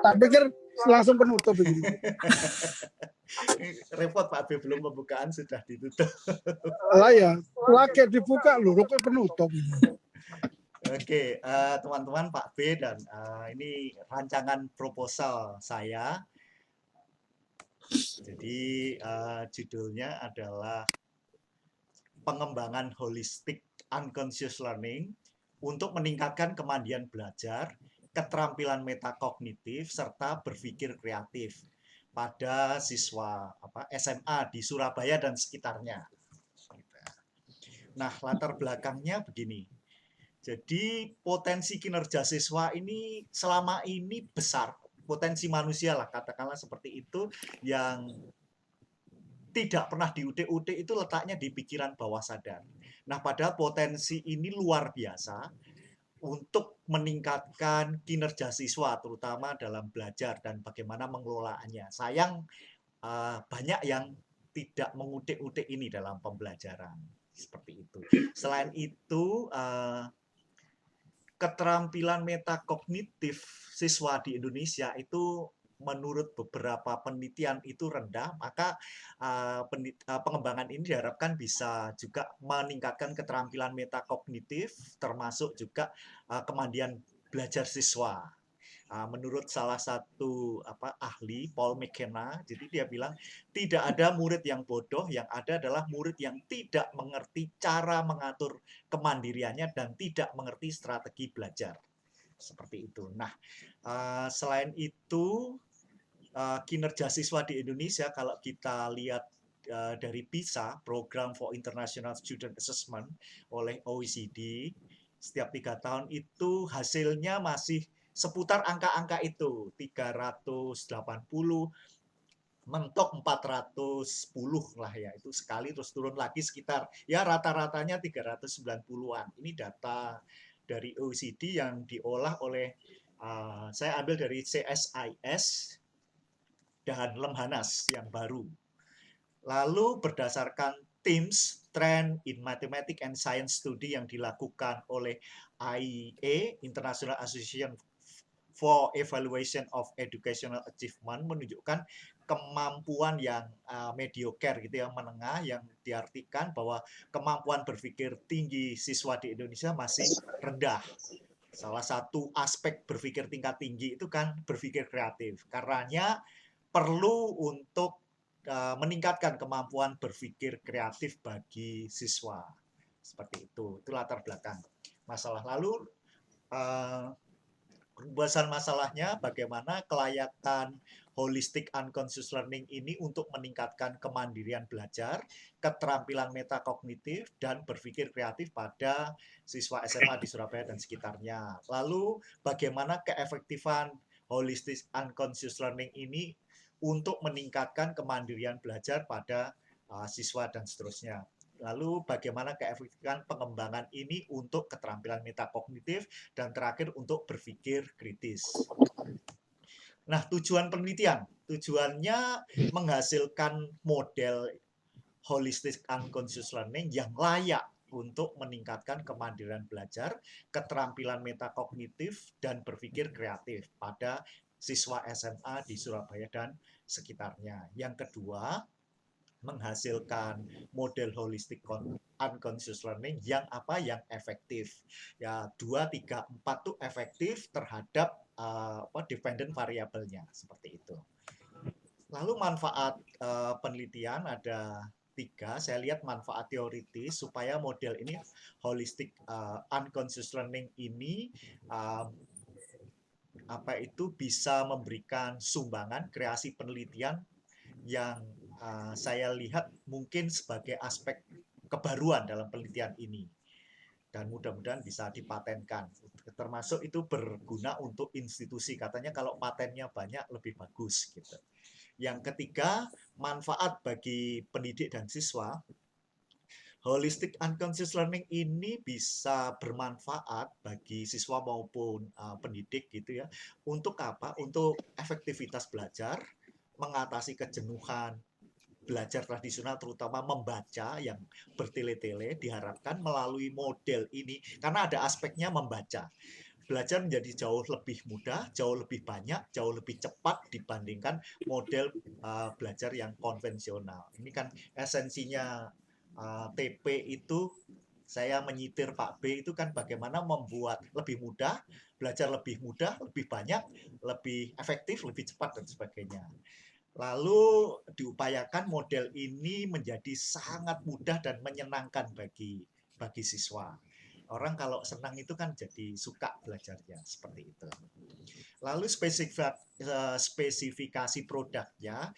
Tak pikir langsung penutup ini. Repot Pak B, belum pembukaan sudah ditutup. Lah ya, lagi dibuka loh, kok penutup. Oke, teman-teman, Pak B dan ini rancangan proposal saya. Jadi judulnya adalah pengembangan holistic unconscious learning untuk meningkatkan kemandirian belajar, keterampilan metakognitif, serta berpikir kreatif pada siswa SMA di Surabaya dan sekitarnya. Nah, latar belakangnya begini. Jadi potensi kinerja siswa ini selama ini besar, potensi manusia lah katakanlah seperti itu, yang tidak pernah diutik-utik itu letaknya di pikiran bawah sadar. Nah, padahal potensi ini luar biasa untuk meningkatkan kinerja siswa, terutama dalam belajar dan bagaimana mengelolaannya. Sayang, banyak yang tidak mengutik-utik ini dalam pembelajaran. Seperti itu. Selain itu, keterampilan metakognitif siswa di Indonesia itu menurut beberapa penelitian itu rendah, maka pengembangan ini diharapkan bisa juga meningkatkan keterampilan metakognitif, termasuk juga kemandirian belajar siswa. Menurut salah satu ahli, Paul McKenna, jadi dia bilang tidak ada murid yang bodoh, yang ada adalah murid yang tidak mengerti cara mengatur kemandiriannya dan tidak mengerti strategi belajar. Seperti itu. Nah, selain itu, kinerja siswa di Indonesia kalau kita lihat dari PISA, Program for International Student Assessment oleh OECD, setiap 3 tahun itu hasilnya masih seputar angka-angka itu, 380, mentok 410 lah ya, itu sekali terus turun lagi sekitar, ya rata-ratanya 390-an. Ini data dari OECD yang diolah oleh, saya ambil dari CSIS dan Lemhanas yang baru. Lalu berdasarkan TIMSS, Trend in Mathematics and Science Study yang dilakukan oleh IEA, International Association for Evaluation of Educational Achievement, menunjukkan kemampuan yang mediocre gitu ya, menengah, yang diartikan bahwa kemampuan berpikir tinggi siswa di Indonesia masih rendah. Salah satu aspek berpikir tingkat tinggi itu kan berpikir kreatif. Karenanya perlu untuk meningkatkan kemampuan berpikir kreatif bagi siswa. Seperti itu latar belakang masalah. Lalu pembahasan masalahnya bagaimana kelayakan holistic unconscious learning ini untuk meningkatkan kemandirian belajar, keterampilan metakognitif, dan berpikir kreatif pada siswa SMA di Surabaya dan sekitarnya. Lalu bagaimana keefektifan holistic unconscious learning ini untuk meningkatkan kemandirian belajar pada siswa dan seterusnya. Lalu bagaimana keefektifan pengembangan ini untuk keterampilan metakognitif, dan terakhir untuk berpikir kritis. Nah, tujuan penelitian, tujuannya menghasilkan model holistic unconscious learning yang layak untuk meningkatkan kemandirian belajar, keterampilan metakognitif, dan berpikir kreatif pada siswa SMA di Surabaya dan sekitarnya. Yang kedua, menghasilkan model holistic unconscious learning yang efektif. Ya, 2, 3, 4 tuh efektif terhadap dependent variabelnya, seperti itu. Lalu manfaat penelitian ada 3. Saya lihat manfaat teoritis supaya model ini holistic unconscious learning ini bisa memberikan sumbangan kreasi penelitian yang saya lihat mungkin sebagai aspek kebaruan dalam penelitian ini, dan mudah-mudahan bisa dipatenkan. Termasuk itu berguna untuk institusi, katanya kalau patennya banyak lebih bagus gitu. Yang ketiga, manfaat bagi pendidik dan siswa. Holistic unconscious learning ini bisa bermanfaat bagi siswa maupun pendidik gitu ya. Untuk apa? Untuk efektivitas belajar, mengatasi kejenuhan belajar tradisional, terutama membaca yang bertele-tele, diharapkan melalui model ini, karena ada aspeknya membaca. belajar menjadi jauh lebih mudah, jauh lebih banyak, jauh lebih cepat dibandingkan model belajar yang konvensional. Ini kan esensinya TP itu, saya menyitir Pak B itu kan bagaimana membuat lebih mudah, belajar lebih mudah, lebih banyak, lebih efektif, lebih cepat, dan sebagainya. Lalu diupayakan model ini menjadi sangat mudah dan menyenangkan bagi siswa. Orang kalau senang itu kan jadi suka belajarnya, seperti itu. Lalu spesifikasi produknya,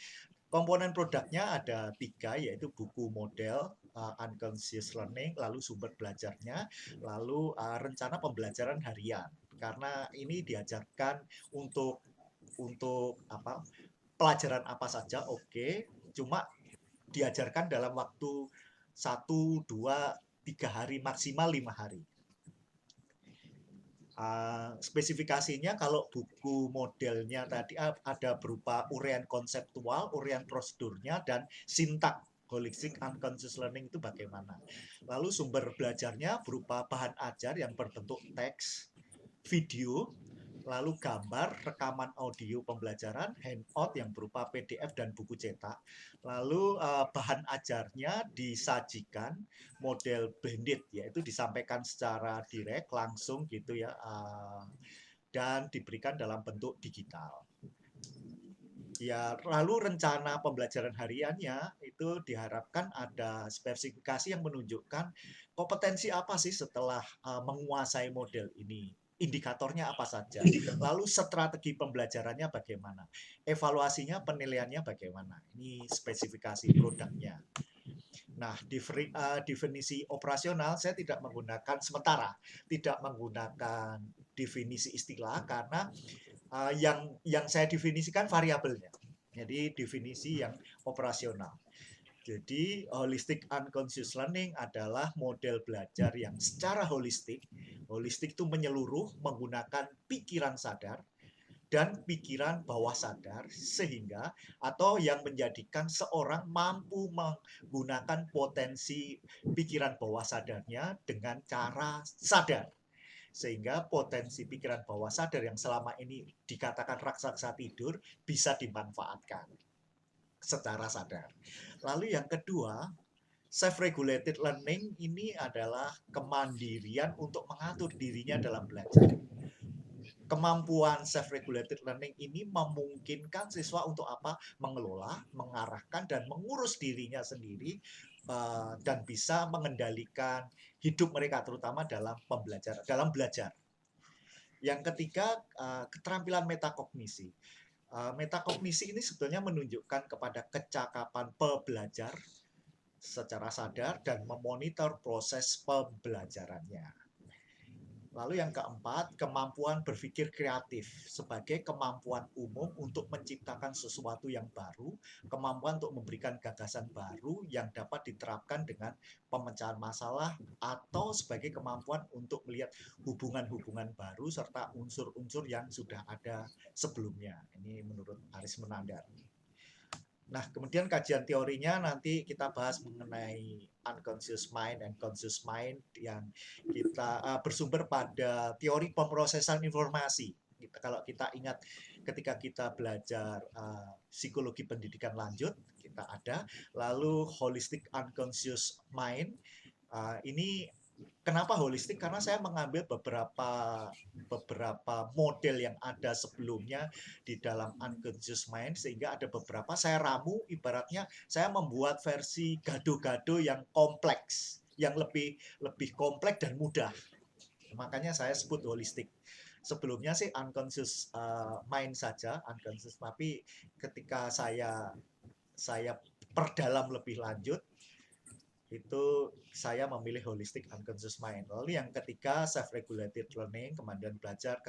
komponen produknya ada 3, yaitu buku model, unconscious learning, lalu sumber belajarnya, lalu rencana pembelajaran harian. Karena ini diajarkan untuk pelajaran apa saja, oke, cuma diajarkan dalam waktu 1, 2, 3 hari, maksimal 5 hari. Spesifikasinya kalau buku modelnya tadi ada berupa uraian konseptual, uraian prosedurnya, dan sintak holistic unconscious learning itu bagaimana. Lalu sumber belajarnya berupa bahan ajar yang berbentuk teks, video, lalu gambar, rekaman audio pembelajaran, handout yang berupa PDF dan buku cetak. Lalu bahan ajarnya disajikan model blended, yaitu disampaikan secara direct, langsung gitu ya, dan diberikan dalam bentuk digital. Ya, lalu rencana pembelajaran hariannya itu diharapkan ada spesifikasi yang menunjukkan kompetensi apa sih setelah menguasai model ini. Indikatornya apa saja, lalu strategi pembelajarannya bagaimana, evaluasinya, penilaiannya bagaimana. Ini spesifikasi produknya. Nah, definisi operasional saya tidak menggunakan definisi istilah karena yang saya definisikan variabelnya. Jadi definisi yang operasional. Jadi holistic unconscious learning adalah model belajar yang secara holistik itu menyeluruh menggunakan pikiran sadar dan pikiran bawah sadar, sehingga atau yang menjadikan seorang mampu menggunakan potensi pikiran bawah sadarnya dengan cara sadar, sehingga potensi pikiran bawah sadar yang selama ini dikatakan raksasa tidur bisa dimanfaatkan secara sadar. Lalu yang kedua, self-regulated learning ini adalah kemandirian untuk mengatur dirinya dalam belajar. Kemampuan self-regulated learning ini memungkinkan siswa untuk apa? Mengelola, mengarahkan, dan mengurus dirinya sendiri dan bisa mengendalikan hidup mereka, terutama dalam belajar. Yang ketiga, keterampilan metakognisi. Metakognisi ini sebetulnya menunjukkan kepada kecakapan pembelajar secara sadar dan memonitor proses pembelajarannya. Lalu yang keempat, kemampuan berpikir kreatif sebagai kemampuan umum untuk menciptakan sesuatu yang baru, kemampuan untuk memberikan gagasan baru yang dapat diterapkan dengan pemecahan masalah, atau sebagai kemampuan untuk melihat hubungan-hubungan baru serta unsur-unsur yang sudah ada sebelumnya. Ini menurut Aris Menandar. Nah, kemudian kajian teorinya nanti kita bahas mengenai unconscious mind and conscious mind yang kita bersumber pada teori pemrosesan informasi. Kalau kita ingat ketika kita belajar psikologi pendidikan lanjut, kita ada. Lalu holistic unconscious mind, ini kenapa holistik? Karena saya mengambil beberapa model yang ada sebelumnya di dalam unconscious mind, sehingga ada beberapa saya ramu, ibaratnya saya membuat versi gado-gado yang kompleks, yang lebih kompleks dan mudah. Makanya saya sebut holistik. Sebelumnya sih unconscious mind saja, unconscious, tapi ketika saya perdalam lebih lanjut, itu saya memilih holistic unconscious mind. Lalu yang ketiga, self-regulated learning, kemandirian belajar.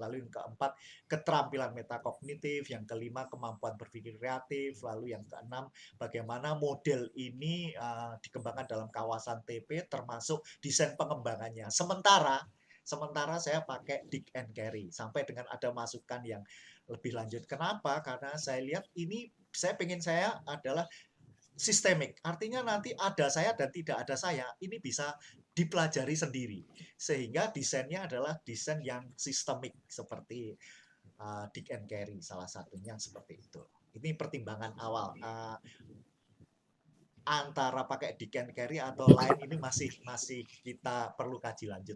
Lalu yang keempat, keterampilan metakognitif. Yang kelima, kemampuan berpikir kreatif. Lalu yang keenam, bagaimana model ini dikembangkan dalam kawasan TP, termasuk desain pengembangannya. Sementara saya pakai Dick and Carey, sampai dengan ada masukan yang lebih lanjut. Kenapa? Karena saya lihat ini, saya adalah sistemik, artinya nanti ada saya dan tidak ada saya, ini bisa dipelajari sendiri. Sehingga desainnya adalah desain yang sistemik seperti Dick and Carry salah satunya seperti itu. Ini pertimbangan awal. Antara pakai Dick and Carry atau lain ini masih kita perlu kaji lanjut.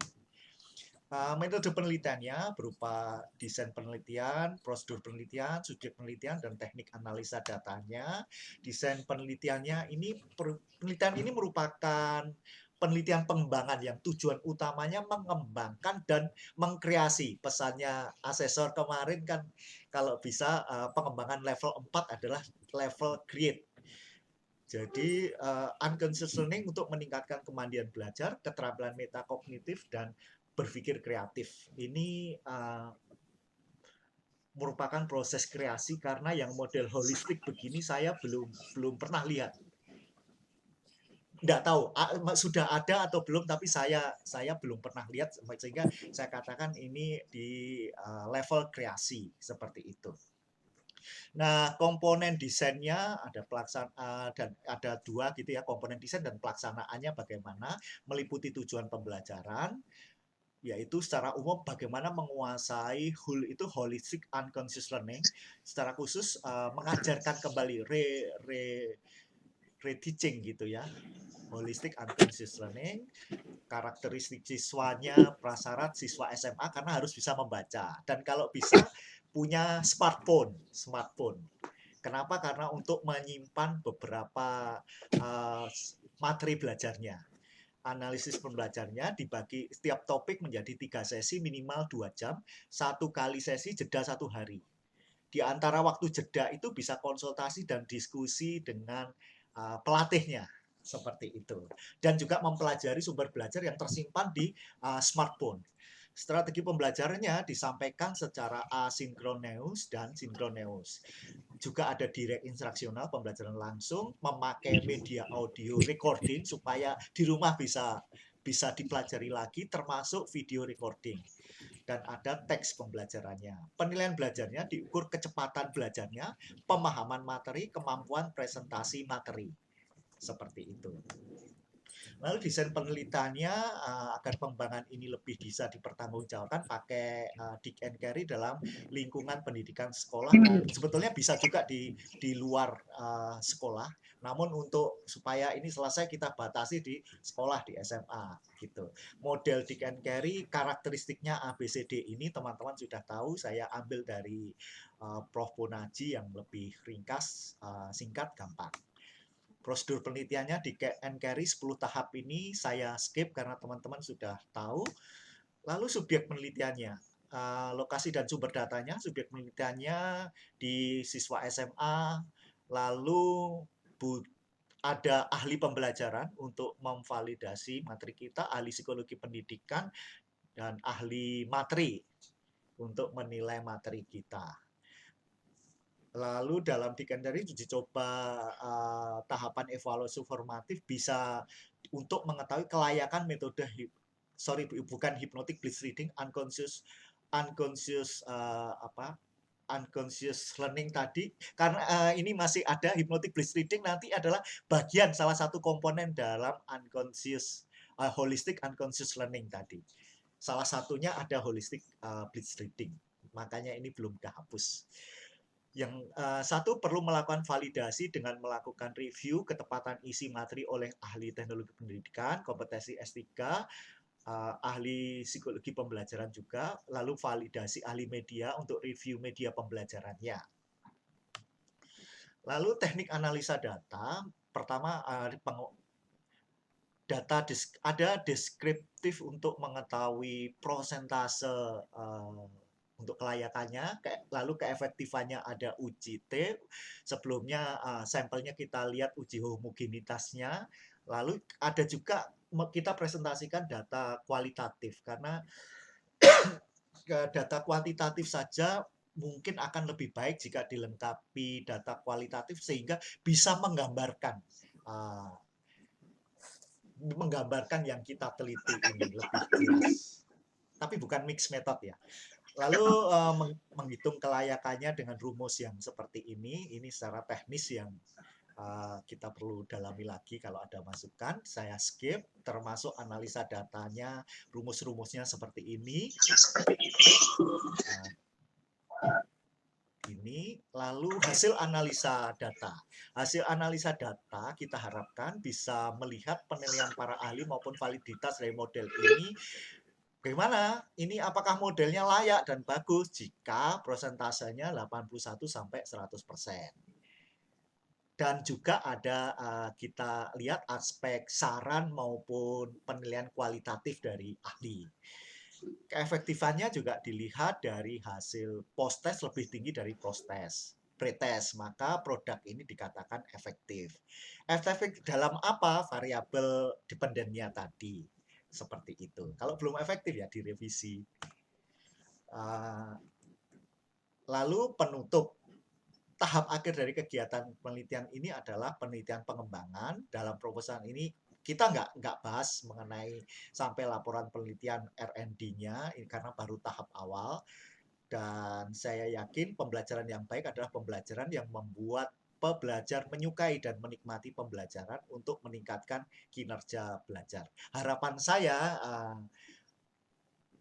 Metode penelitiannya berupa desain penelitian, prosedur penelitian, subjek penelitian, dan teknik analisa datanya. Desain penelitiannya penelitian ini merupakan penelitian pengembangan yang tujuan utamanya mengembangkan dan mengkreasi. Pesannya asesor kemarin kan kalau bisa pengembangan level 4 adalah level create. Jadi unconscious learning untuk meningkatkan kemandirian belajar, keterampilan metakognitif, dan berpikir kreatif. Ini merupakan proses kreasi karena yang model holistik begini saya belum pernah lihat. Nggak tahu sudah ada atau belum, tapi saya belum pernah lihat, sehingga saya katakan ini di level kreasi seperti itu. Nah, komponen desainnya ada dan ada 2 gitu ya, komponen desain dan pelaksanaannya bagaimana, meliputi tujuan pembelajaran, yaitu secara umum bagaimana menguasai holistic unconscious learning, secara khusus mengajarkan kembali re-teaching gitu ya, holistic unconscious learning, karakteristik siswanya, prasyarat siswa SMA karena harus bisa membaca, dan kalau bisa punya smartphone. Kenapa? Karena untuk menyimpan beberapa materi belajarnya. Analisis pembelajarnya dibagi setiap topik menjadi 3 sesi minimal 2 jam, 1 kali sesi jeda 1 hari. Di antara waktu jeda itu bisa konsultasi dan diskusi dengan pelatihnya, seperti itu. Dan juga mempelajari sumber belajar yang tersimpan di smartphone. Strategi pembelajarannya disampaikan secara asinkroneus dan sinkroneus. Juga ada direct instruksional, pembelajaran langsung, memakai media audio recording supaya di rumah bisa dipelajari lagi, termasuk video recording. Dan ada teks pembelajarannya. Penilaian belajarnya diukur kecepatan belajarnya, pemahaman materi, kemampuan presentasi materi. Seperti itu. Lalu desain penelitiannya agar pengembangan ini lebih bisa dipertanggungjawabkan pakai Dick and Carry dalam lingkungan pendidikan sekolah, dan sebetulnya bisa juga di luar sekolah. Namun untuk supaya ini selesai kita batasi di sekolah, di SMA gitu. Model Dick and Carry karakteristiknya ABCD ini teman-teman sudah tahu, saya ambil dari Prof. Ponaji yang lebih ringkas, singkat, gampang. Prosedur penelitiannya di and Carry 10 tahap ini saya skip karena teman-teman sudah tahu. Lalu subjek penelitiannya, lokasi dan sumber datanya, subjek penelitiannya di siswa SMA, lalu ada ahli pembelajaran untuk memvalidasi materi kita, ahli psikologi pendidikan, dan ahli materi untuk menilai materi kita. Lalu dalam Dick and Carry uji coba tahapan evaluasi formatif bisa untuk mengetahui kelayakan metode bukan hypnotic blitz reading, unconscious learning tadi, karena ini masih ada hypnotic blitz reading, nanti adalah bagian salah satu komponen dalam holistic unconscious learning tadi. Salah satunya ada holistic blitz reading, makanya ini belum dihapus. Yang satu, perlu melakukan validasi dengan melakukan review ketepatan isi materi oleh ahli teknologi pendidikan, kompetensi S3, ahli psikologi pembelajaran juga, lalu validasi ahli media untuk review media pembelajarannya. Lalu teknik analisa data, pertama data ada deskriptif untuk mengetahui prosentase untuk kelayakannya, lalu keefektifannya ada uji T, sebelumnya sampelnya kita lihat uji homogenitasnya, lalu ada juga kita presentasikan data kualitatif, karena data kuantitatif saja mungkin akan lebih baik jika dilengkapi data kualitatif sehingga bisa menggambarkan yang kita teliti ini lebih jelas. Tapi bukan mixed method ya. Lalu menghitung kelayakannya dengan rumus yang seperti ini secara teknis yang kita perlu dalami lagi kalau ada masukan. Saya skip, termasuk analisa datanya, rumus-rumusnya seperti ini. Ini, lalu hasil analisa data. Hasil analisa data kita harapkan bisa melihat penilaian para ahli maupun validitas dari model ini. Bagaimana? Ini apakah modelnya layak dan bagus jika prosentasenya 81 sampai 100%. Dan juga ada kita lihat aspek saran maupun penilaian kualitatif dari ahli. Keefektifannya juga dilihat dari hasil post-test lebih tinggi dari post-test. Pre-test, maka produk ini dikatakan efektif. Efektif dalam apa? Variabel dependennya tadi. Seperti itu. Kalau belum efektif ya direvisi. Lalu penutup. Tahap akhir dari kegiatan penelitian ini adalah penelitian pengembangan. Dalam proposal ini kita nggak bahas mengenai sampai laporan penelitian R&D-nya, karena baru tahap awal. Dan saya yakin pembelajaran yang baik adalah pembelajaran yang membuat pembelajar menyukai dan menikmati pembelajaran untuk meningkatkan kinerja belajar. Harapan saya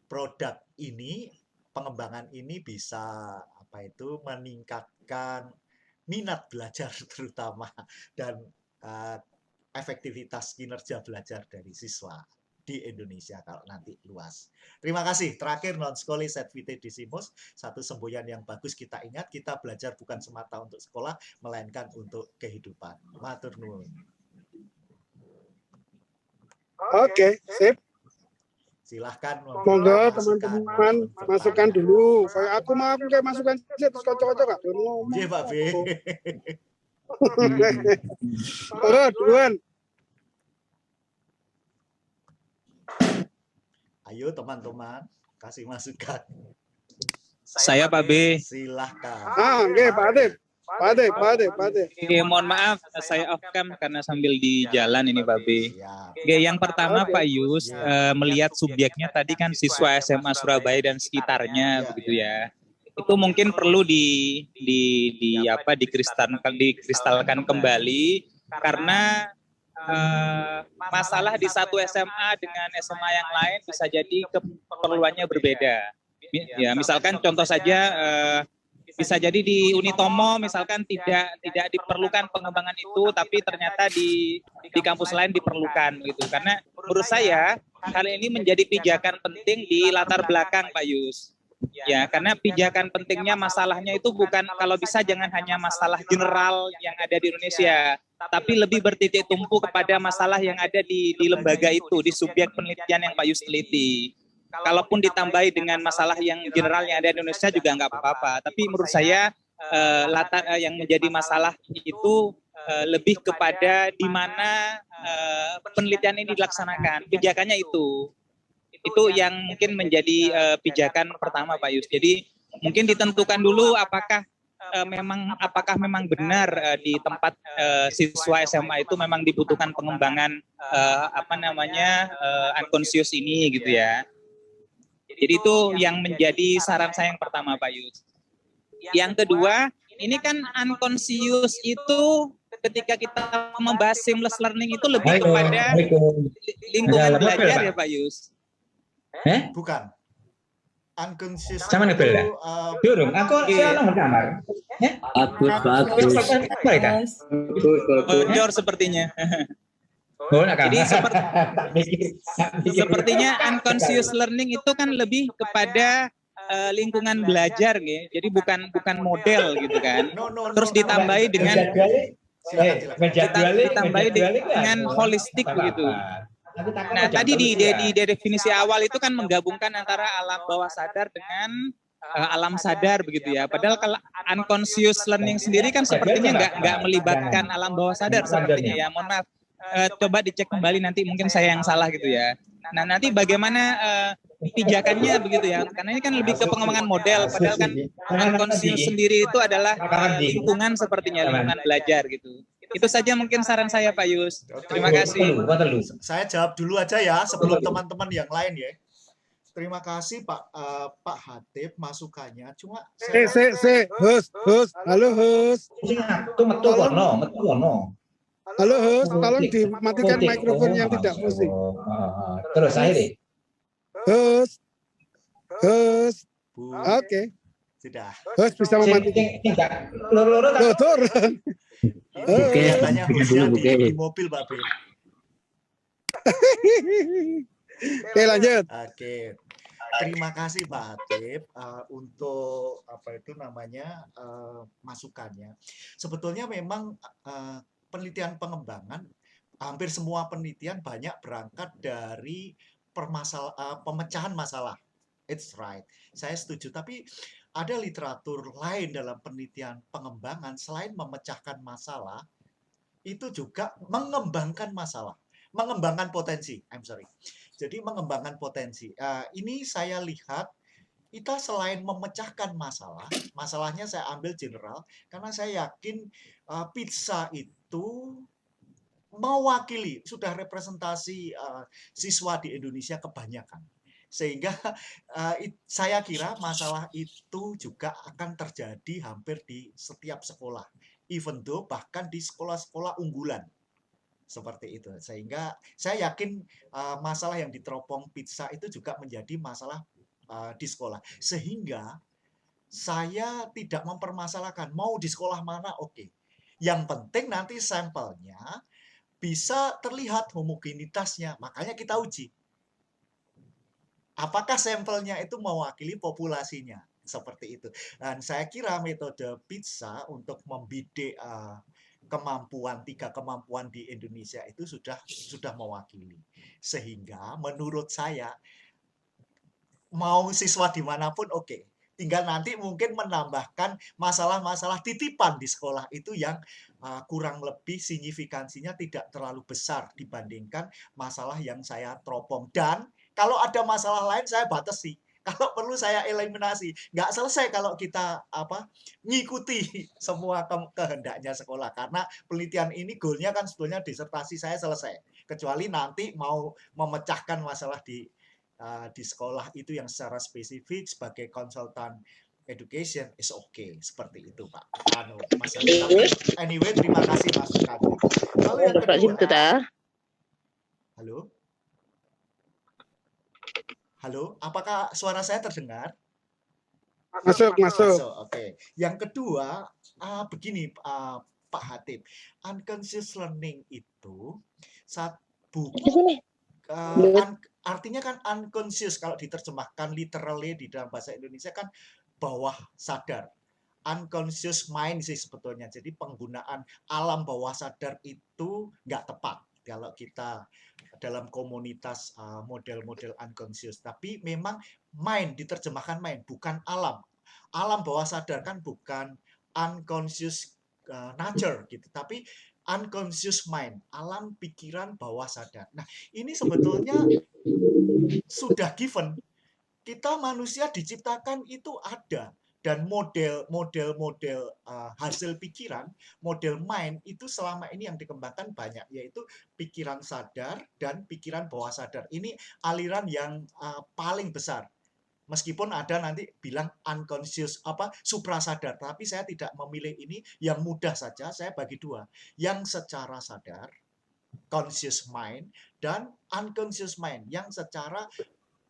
produk ini, pengembangan ini bisa meningkatkan minat belajar terutama dan efektivitas kinerja belajar dari siswa di Indonesia kalau nanti luas. Terima kasih. Terakhir, non skoli sed vitae decimus, satu semboyan yang bagus kita ingat, kita belajar bukan semata untuk sekolah, melainkan untuk kehidupan. Matur nuwun. Oke, sip. Silahkan. Monggo teman-teman masukkan dulu. Kayak aku mau kayak masukan sih terus kocok-kocok gak belum ngomong. Iya, Pak B. Duluan. Ayo teman-teman, kasih masukan. Saya Pak B. Silahkan. Oke, Pak Adip. Pak Adip. Oke, mohon maaf, saya off cam karena sambil di jalan ini Pak B. Oke, yang pertama Pak Yus, melihat subjeknya tadi kan siswa SMA Surabaya dan sekitarnya begitu ya. Itu mungkin perlu dikristalkan kembali karena masalah di satu SMA dengan SMA yang lain bisa jadi keperluannya berbeda. Ya, misalkan contoh saja bisa jadi di Unitomo misalkan tidak diperlukan pengembangan itu, tapi ternyata di kampus lain diperlukan gitu. Karena menurut saya hal ini menjadi pijakan penting di latar belakang Pak Yus. Ya, karena pijakan pentingnya masalahnya itu bukan, kalau bisa jangan hanya masalah general yang ada di Indonesia, tapi lebih bertitik tumpu kepada masalah yang ada di lembaga itu, di subjek penelitian yang Pak Yus teliti. Kalaupun ditambahi dengan masalah yang general yang ada di Indonesia juga nggak apa-apa. Tapi menurut saya latar yang menjadi masalah itu lebih kepada di mana penelitian ini dilaksanakan. Pijakannya itu yang mungkin menjadi pijakan pertama Pak Yus. Jadi mungkin ditentukan dulu apakah memang benar di tempat siswa SMA itu memang dibutuhkan pengembangan unconscious ini gitu ya. Jadi itu yang menjadi saran saya yang pertama Pak Yus. Yang kedua, ini kan unconscious itu ketika kita membahas seamless learning itu lebih kepada lingkungan belajar ya Pak Yus. Bukan. Unconscious sama itu durung aku nomor kamar. Bagus. Bocor sepertinya. Jadi sepertinya unconscious learning itu kan lebih kepada lingkungan belajar gitu. Jadi bukan model gitu kan. Terus ditambahi dengan holistik begitu. Nah, tadi di definisi awal itu kan menggabungkan antara alam bawah sadar dengan alam sadar begitu ya. Padahal kalau unconscious learning sendiri kan sepertinya nggak melibatkan alam bawah sadar sepertinya ya. Mohon maaf. Coba dicek kembali nanti mungkin saya yang salah gitu ya. Nah, nanti bagaimana pijakannya begitu ya. Karena ini kan lebih ke pengembangan model, padahal kan unconscious sendiri itu adalah lingkungan sepertinya, lingkungan belajar gitu. Itu saja mungkin saran saya Pak Yus. Terima kasih. Saya jawab dulu aja ya sebelum teman-teman yang lain ya. Terima kasih Pak Hatip masukannya. Cuma host, halo host. Sing aku metu Tolong, kono, metu kono. halo host, tolong Mutik, dimatikan mutik. mikrofon yang Masya tidak musik. Allah. Terus saya deh. Host, Bu, oke. sudah. Host bisa Sing mematikan. enggak loro-loro tak. Loh, turun. Ini kelihatannya hostnya di mobil Pak Beb. Oke, lanjut. Oke. Terima kasih Pak Hatip untuk apa itu namanya masukannya. Sebetulnya memang penelitian pengembangan hampir semua penelitian banyak berangkat dari pemecahan masalah. It's right. Saya setuju. Tapi ada literatur lain dalam penelitian pengembangan selain memecahkan masalah itu juga mengembangkan masalah, mengembangkan potensi. Jadi mengembangkan potensi. Ini saya lihat kita selain memecahkan masalah, masalahnya saya ambil general karena saya yakin pizza itu mewakili sudah representasi siswa di Indonesia kebanyakan. Sehingga saya kira masalah itu juga akan terjadi hampir di setiap sekolah. Even though bahkan di sekolah-sekolah unggulan. Seperti itu. Sehingga saya yakin masalah yang diteropong pizza itu juga menjadi masalah di sekolah. Sehingga saya tidak mempermasalahkan mau di sekolah mana, oke. Yang penting nanti sampelnya bisa terlihat homogenitasnya. Makanya kita uji. Apakah sampelnya itu mewakili populasinya? Seperti itu. Dan saya kira metode pizza untuk membidik tiga kemampuan di Indonesia itu sudah mewakili. Sehingga menurut saya mau siswa dimanapun oke. Tinggal nanti mungkin menambahkan masalah-masalah titipan di sekolah itu yang kurang lebih signifikansinya tidak terlalu besar dibandingkan masalah yang saya teropong. Dan kalau ada masalah lain saya batasi. Kalau perlu saya eliminasi. Nggak selesai kalau kita ngikuti semua kehendaknya sekolah. Karena penelitian ini goalnya kan sebetulnya disertasi saya selesai. Kecuali nanti mau memecahkan masalah di sekolah itu yang secara spesifik sebagai konsultan education is okay. Seperti itu Pak. Mas anyway, terima kasih masukannya. Lalu yang kedua. Halo? Halo, apakah suara saya terdengar? Masuk. Oke. Yang kedua, begini Pak Hatip, unconscious learning itu artinya kan unconscious kalau diterjemahkan literally di dalam bahasa Indonesia kan bawah sadar. Unconscious mind sih sebetulnya. Jadi penggunaan alam bawah sadar itu nggak tepat kalau kita dalam komunitas model-model unconscious. Tapi memang mind, diterjemahkan mind, bukan alam. Alam bawah sadar kan bukan unconscious nature gitu. Tapi unconscious mind, alam pikiran bawah sadar. Nah, ini sebetulnya sudah given. Kita manusia diciptakan itu ada. Dan model hasil pikiran, model mind itu selama ini yang dikembangkan banyak, yaitu pikiran sadar dan pikiran bawah sadar. Ini aliran yang paling besar. Meskipun ada nanti bilang unconscious suprasadar, tapi saya tidak memilih ini, yang mudah saja saya bagi dua. Yang secara sadar, conscious mind, dan unconscious mind yang secara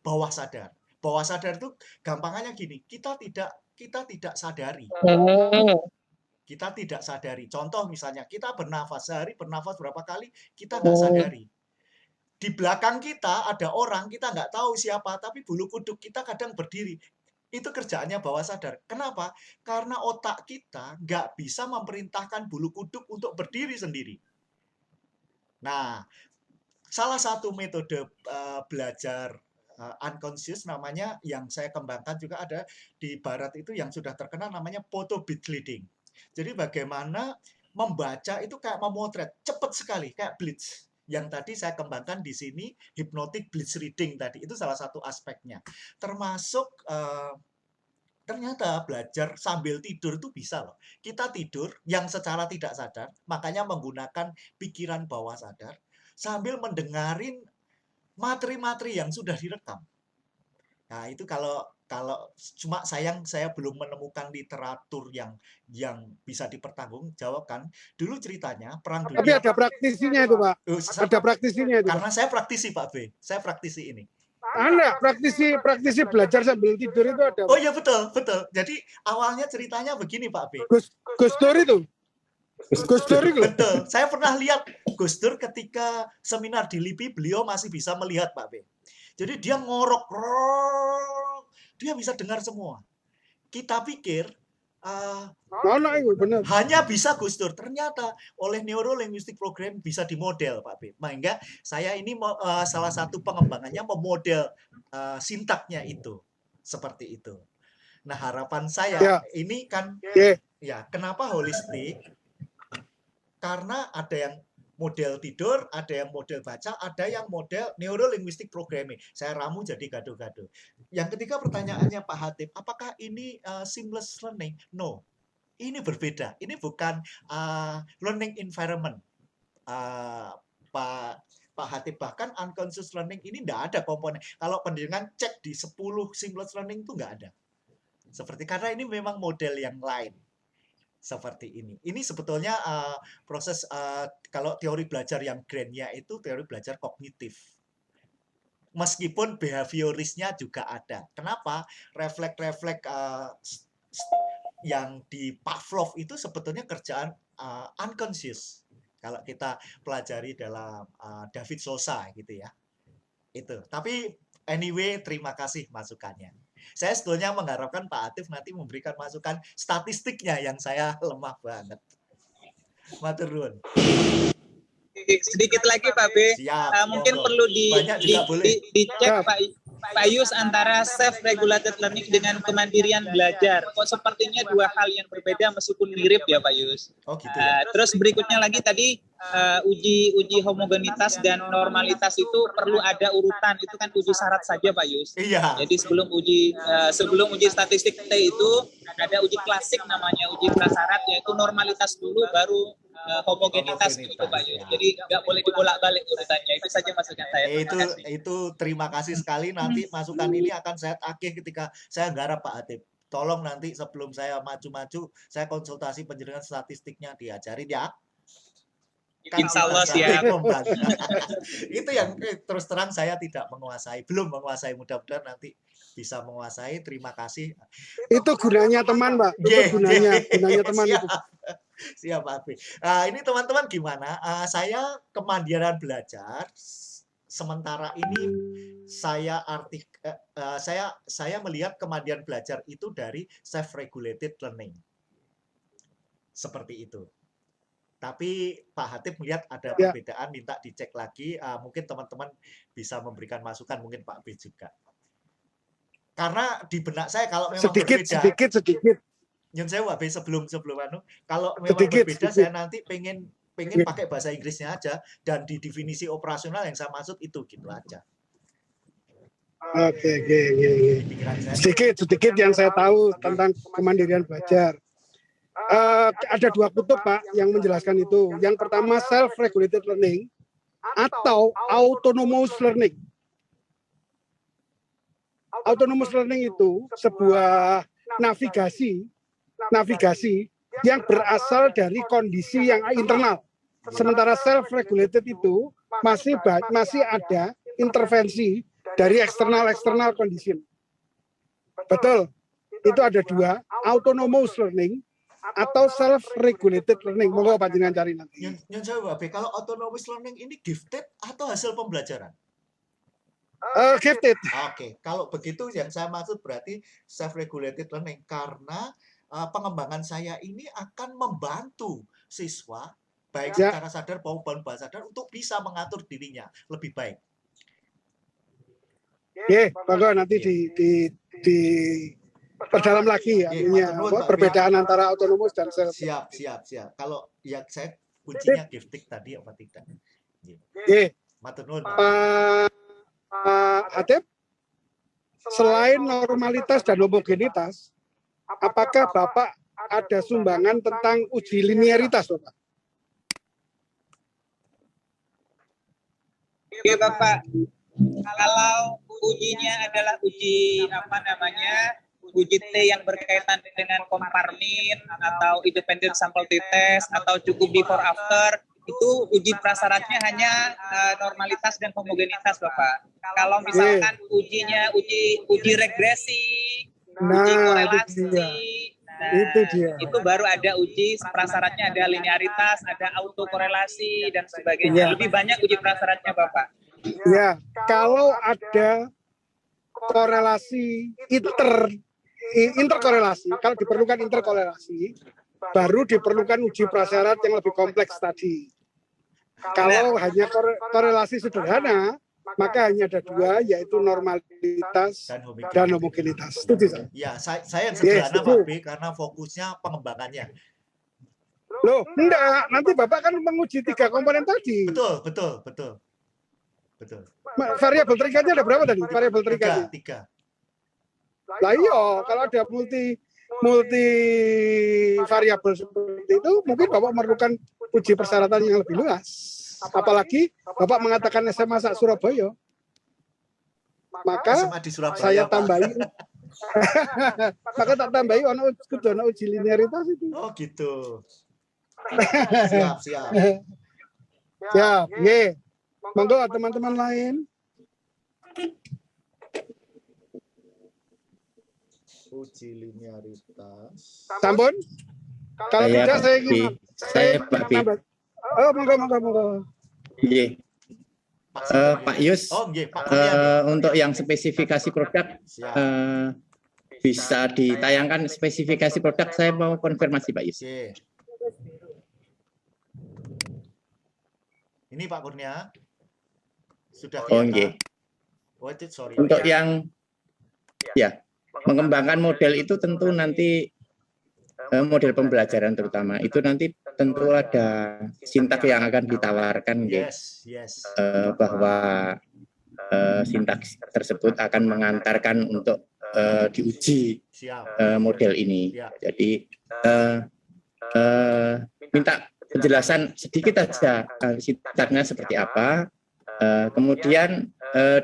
bawah sadar. Bawah sadar itu gampangannya gini, kita tidak sadari. Kita tidak sadari. Contoh misalnya, kita bernafas, sehari bernafas berapa kali, kita nggak sadari. Di belakang kita ada orang, kita nggak tahu siapa, tapi bulu kuduk kita kadang berdiri. Itu kerjaannya bawah sadar. Kenapa? Karena otak kita nggak bisa memerintahkan bulu kuduk untuk berdiri sendiri. Nah, salah satu metode belajar unconscious namanya yang saya kembangkan juga ada di barat itu yang sudah terkenal namanya photo beat reading. Jadi bagaimana membaca itu kayak memotret, cepat sekali kayak blitz. Yang tadi saya kembangkan di sini hypnotic blitz reading tadi itu salah satu aspeknya. Termasuk ternyata belajar sambil tidur itu bisa loh. Kita tidur yang secara tidak sadar, makanya menggunakan pikiran bawah sadar sambil mendengarin materi-materi yang sudah direkam. Nah, itu kalau kalau cuma sayang saya belum menemukan literatur yang bisa dipertanggungjawabkan. Dulu ceritanya Perang Tapi Dunia ada praktisinya itu, Pak. Ada praktisinya itu, Pak. karena saya praktisi Pak B. Saya praktisi ini. Ada praktisi belajar sambil tidur itu ada. Oh Pak. iya betul, betul. Jadi awalnya ceritanya begini Pak B. Gus Dur itu. Gus Dur itu. Betul. Saya pernah lihat Gus Dur ketika seminar di LIPI, beliau masih bisa melihat Pak B. Jadi dia ngorok, dia bisa dengar semua. Kita pikir Itu benar. hanya bisa Gus Dur. Ternyata oleh Neuro Linguistic Program bisa dimodel Pak B. Sehingga saya ini salah satu pengembangannya memodel sintaknya itu. Seperti itu. Nah harapan saya ini kan ya kenapa holistik? Karena ada yang model tidur, ada yang model baca, ada yang model neurolinguistic programming. Saya ramu jadi gado-gado. Yang ketiga pertanyaannya Pak Hatip, apakah ini seamless learning? No, ini berbeda. Ini bukan learning environment. Pak Hatip, bahkan unconscious learning ini tidak ada komponen. Kalau pendidikan cek di 10 seamless learning itu nggak ada. Seperti karena ini memang model yang lain. Seperti ini. Ini sebetulnya proses kalau teori belajar yang grand-nya itu teori belajar kognitif. Meskipun behaviorisnya juga ada. Kenapa? Refleks-refleks yang di Pavlov itu sebetulnya kerjaan unconscious. Kalau kita pelajari dalam David Sosa gitu ya. Itu. Tapi anyway, terima kasih masukannya. Saya sebetulnya mengharapkan Pak Atif nanti memberikan masukan statistiknya yang saya lemah banget. Matur nuwun. Sedikit lagi Pak B, mungkin perlu dicek Pak Yus antara self-regulated learning dengan kemandirian belajar. Kok sepertinya dua hal yang berbeda meskipun mirip ya Pak Yus. Oh gitu ya. Terus berikutnya lagi tadi uji homogenitas dan normalitas itu perlu ada urutan, itu kan uji syarat saja Pak Yus. Iya. Jadi sebelum uji statistik T itu ada uji klasik namanya uji prasyarat, yaitu normalitas dulu baru homogenitas gitu Pak Yus. Jadi nggak boleh dibolak-balik urutannya. Itu saja masukan saya. Itu terima kasih sekali. Nanti masukan ini akan saya tagih ketika saya garap Pak Atip. Tolong nanti sebelum saya maju-maju, saya konsultasi penjaringan statistiknya diajarin ya. Insya Allah siap. Itu yang terus terang saya tidak menguasai, belum menguasai. Mudah-mudahan nanti bisa menguasai. Terima kasih. Itu gunanya teman, Pak. Itu gunanya teman siap. itu. Siap Pak Abi. Ini teman-teman gimana? Saya kemandirian belajar. Sementara ini saya melihat kemandirian belajar itu dari self-regulated learning. Seperti itu. Tapi Pak Hatip melihat ada perbedaan, minta dicek lagi. Mungkin teman-teman bisa memberikan masukan, mungkin Pak B juga. Karena di benak saya kalau memang berbeda. Sedikit. Nyun saya Pak B sebelum kalau memang berbeda saya nanti pengen pakai bahasa Inggrisnya aja, dan di definisi operasional yang saya maksud itu gitu aja. Oke. Sedikit yang saya tahu tentang kemandirian belajar. Ada dua kutub Pak yang menjelaskan itu. Yang pertama self-regulated learning atau autonomous learning. Autonomous learning itu sebuah navigasi yang berasal dari kondisi yang internal. Sementara self-regulated itu masih ada intervensi dari eksternal condition. Betul. Itu ada dua, autonomous learning atau self-regulated learning. Monggo panjenengan cari nanti. Nyun jawab, kalau autonomous learning ini gifted atau hasil pembelajaran? Gifted. Oke, kalau begitu yang saya maksud berarti self-regulated learning, karena pengembangan saya ini akan membantu siswa baik secara sadar maupun bawah sadar untuk bisa mengatur dirinya lebih baik. Monggo nanti di perdalam lagi ya, perbedaan antara autonomous dan self. Siap. Kalau yang saya kuncinya gifted tadi apa tidak? Matur nuwun. Pak Hatip, selain normalitas dan homogenitas, apakah Bapak ada sumbangan tentang uji linearitas, Bapak? Oke Bapak, kalau ujinya adalah uji uji T yang berkaitan dengan komparmin atau independent sample test atau cukup before after, itu uji prasyaratnya hanya normalitas dan homogenitas, Bapak. Kalau misalkan ujinya uji regresi, uji korelasi, itu baru ada uji prasyaratnya, ada linearitas, ada autokorelasi dan sebagainya. Lebih banyak uji prasyaratnya, Bapak. Ya, kalau ada korelasi interkorelasi, kalau diperlukan interkorelasi, baru diperlukan uji prasyarat yang lebih kompleks tadi. Kalau hanya korelasi sederhana, maka hanya ada dua, yaitu normalitas dan homogenitas. Setuju, saya? Ya, saya yang sederhana, Pak B, karena fokusnya pengembangannya. Loh, enggak. Nanti Bapak kan menguji 3 komponen tadi. Betul. Variabel triggernya ada berapa tadi? Variabel triggernya? 3. Lah iya, kalau ada multi variabel seperti itu, mungkin Bapak memerlukan uji persyaratan yang lebih luas. Apalagi Bapak mengatakan SMA sak Surabaya. Maka saya tambahi maka tak tambahi ono uji linearitas itu. Oh gitu. Siap. Siap, nggih. Monggo teman-teman lain. Uji linearitas. Sampun? Kalau tidak saya ingin Pak B. Oh, monggo. Iya. Pak Yus, untuk yang spesifikasi produk bisa ditayangkan spesifikasi produk. Saya mau konfirmasi, Pak Yus. Ini Pak Kurnia sudah kelihatan. Untuk yang mengembangkan model itu tentu nanti model pembelajaran terutama itu nanti tentu ada sintak yang akan ditawarkan, bahwa sintak tersebut akan mengantarkan untuk diuji model ini. Jadi minta penjelasan sedikit saja sintaknya seperti apa. Kemudian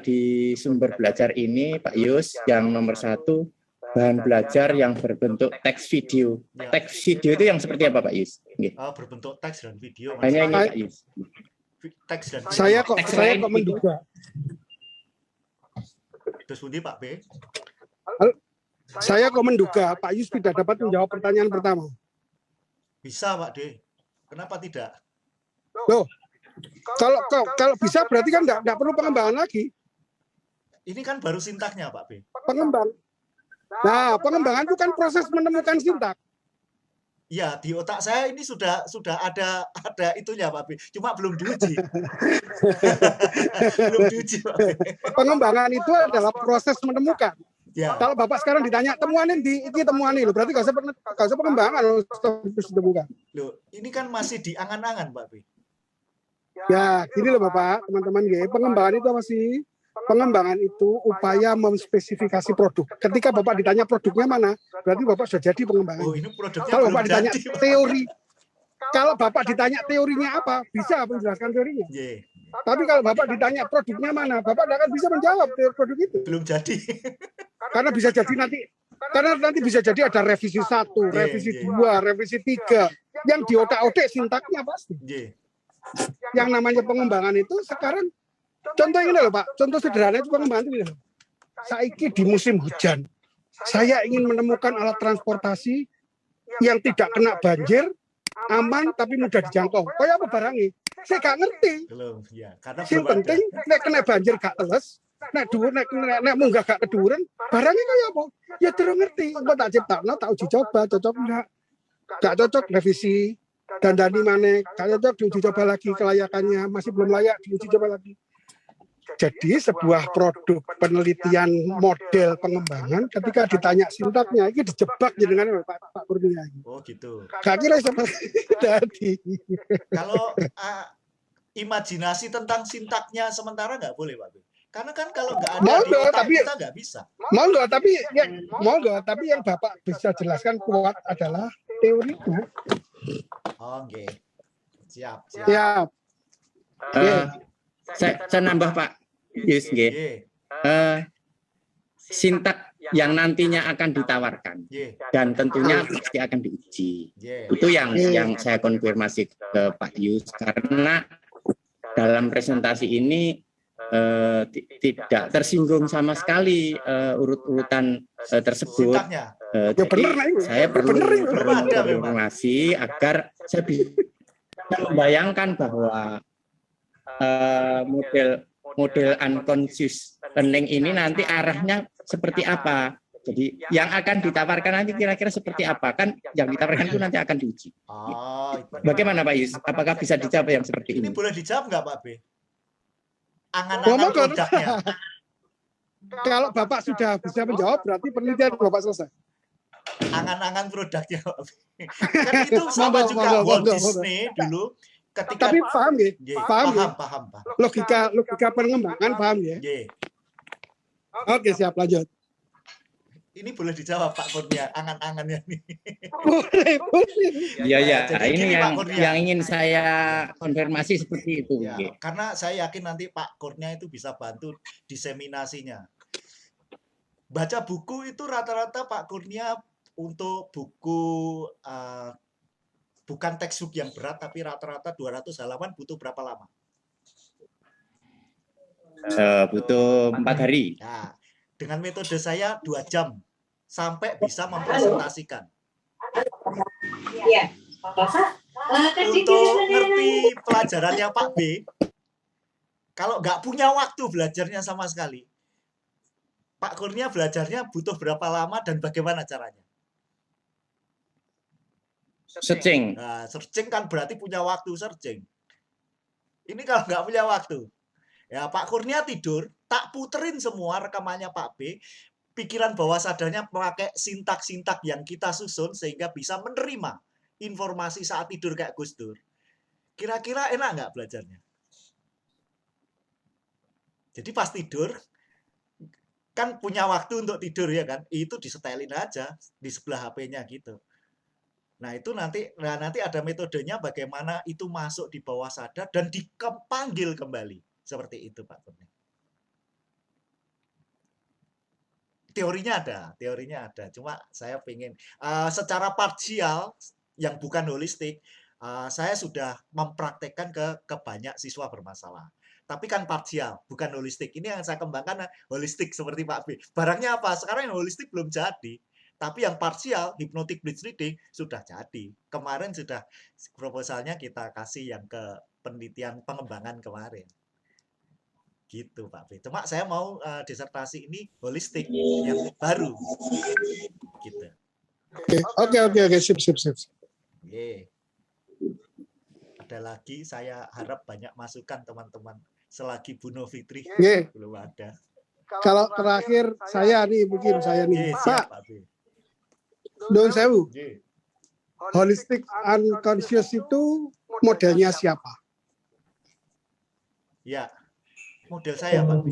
di sumber belajar ini Pak Yus, yang nomor 1 bahan belajar yang berbentuk teks video. Teks video itu yang seperti apa, Pak Yus? Berbentuk teks dan video. Hanya ini, Pak Yus. Teks dan video. Saya kok menduga. Terus pundi Pak B? Saya kok menduga Pak Yus tidak dapat menjawab pertanyaan pertama. Bisa, Pak D. Kenapa tidak? Loh, kalau bisa berarti kan nggak perlu pengembangan lagi. Ini kan baru sintaknya, Pak B. Nah, pengembangan itu kan proses menemukan sintak. Ya, di otak saya ini sudah ada itunya, Pak B. Cuma belum diuji. Pak B. Pengembangan itu adalah proses menemukan. Ya. Kalau Bapak sekarang ditanya temuanin ini loh, berarti nggak usah pengembangan harus ditemukan. Loh, ini kan masih di angan-angan, Pak B. Ya, gini loh Bapak, teman-teman, pengembangan itu apa sih? Pengembangan itu upaya memspesifikasi produk. Ketika Bapak ditanya produknya mana, berarti Bapak sudah jadi pengembangan. Oh, ini produknya kalau Bapak ditanya jadi, teori, kalau Bapak ditanya teorinya apa, bisa menjelaskan teorinya. Tapi kalau Bapak ditanya produknya mana, Bapak tidak akan bisa menjawab produk itu. Belum jadi. Karena nanti bisa jadi ada revisi 1, revisi 2, revisi 3. Yang di otak-otak sintaknya pasti. Yang namanya pengembangan itu sekarang, contoh ini loh Pak, contoh sederhana itu pengembangan itu. Saiki di musim hujan, saya ingin menemukan alat transportasi yang tidak kena banjir, aman tapi mudah dijangkau. Kayak apa barangnya? Saya nggak ngerti. Yang penting nek kena banjir gak teles, nek dhuwur nek munggah gak keduren, barangnya kayak apa? Ya terus ngerti. Kok tak ciptakno, tak uji coba, cocok enggak? Gak cocok revisi. Dandani mana, gak cocok diuji coba lagi kelayakannya, masih belum layak diuji coba lagi. Jadi sebuah produk penelitian model pengembangan ketika ditanya sintaknya ini dijebak dengan Pak Kurnia. Oh gitu. Gak kira seperti tadi. Kalau imajinasi tentang sintaknya sementara nggak boleh Pak. Karena kan kalau nggak ada di otak kita nggak bisa. Tapi yang Bapak bisa jelaskan kuat adalah teorinya. Oke. Siap. Saya nambah Pak Yus, sintak yang nantinya akan ditawarkan dan tentunya pasti akan diuji. Itu yang saya konfirmasi ke Pak Yus, karena dalam presentasi ini tidak tersinggung sama sekali urut-urutan tersebut. Jadi saya perlu konfirmasi agar saya bisa membayangkan bahwa model unconscious learning ini nanti arahnya seperti apa. Jadi yang akan ditawarkan nanti kira-kira seperti apa, kan yang ditawarkan itu nanti akan diuji. Bagaimana Pak Yus? Apakah bisa dijawab yang seperti ini? Ini boleh dijawab nggak Pak B? Angan-angan produknya. Kalau Bapak sudah bisa menjawab, berarti penelitian Bapak selesai. Angan-angan produknya Pak B. Kan itu sama juga Walt Disney dulu. Ketika, tapi paham ya? Paham. Logika pengembangan paham ya? Oke, siap, lanjut. Ini boleh dijawab Pak Kurnia, angan-angannya nih. Boleh. Iya. Ini yang ingin saya konfirmasi seperti itu. Ya, karena saya yakin nanti Pak Kurnia itu bisa bantu diseminasinya. Baca buku itu rata-rata Pak Kurnia untuk buku bukan textbook yang berat, tapi rata-rata 200 halaman butuh berapa lama? Butuh 4 hari. Nah, dengan metode saya 2 jam sampai bisa mempresentasikan. Untuk ngerti pelajarannya Pak B, kalau nggak punya waktu belajarnya sama sekali, Pak Kurnia belajarnya butuh berapa lama dan bagaimana caranya? Searching. Nah, searching kan berarti punya waktu searching. Ini kalau nggak punya waktu, ya Pak Kurnia tidur, tak puterin semua rekamannya Pak B, pikiran bawah sadarnya memakai sintak-sintak yang kita susun sehingga bisa menerima informasi saat tidur kayak Gus Dur. Kira-kira enak nggak belajarnya? Jadi pas tidur, kan punya waktu untuk tidur ya kan, itu disetelin aja di sebelah HP-nya gitu. Nah itu nanti ada metodenya bagaimana itu masuk di bawah sadar dan dipanggil kembali. Seperti itu Pak Kurnia. Teorinya ada. Cuma saya pengen secara parsial yang bukan holistik, saya sudah mempraktekkan ke banyak siswa bermasalah. Tapi kan parsial, bukan holistik. Ini yang saya kembangkan holistik seperti Pak B. Barangnya apa? Sekarang yang holistik belum jadi. Tapi yang parsial, hypnotic blitz reading sudah jadi. Kemarin sudah proposalnya kita kasih yang ke penelitian pengembangan kemarin. Gitu Pak B. Cuma saya mau disertasi ini holistik yang baru. Gitu. Oke, sip. Ada lagi, saya harap banyak masukan teman-teman. Selagi Bu Novitri belum ada. Kalau terakhir saya nih, Pak B. Don Sewu, holistic unconscious itu modelnya siapa? Ya, model saya Pak B.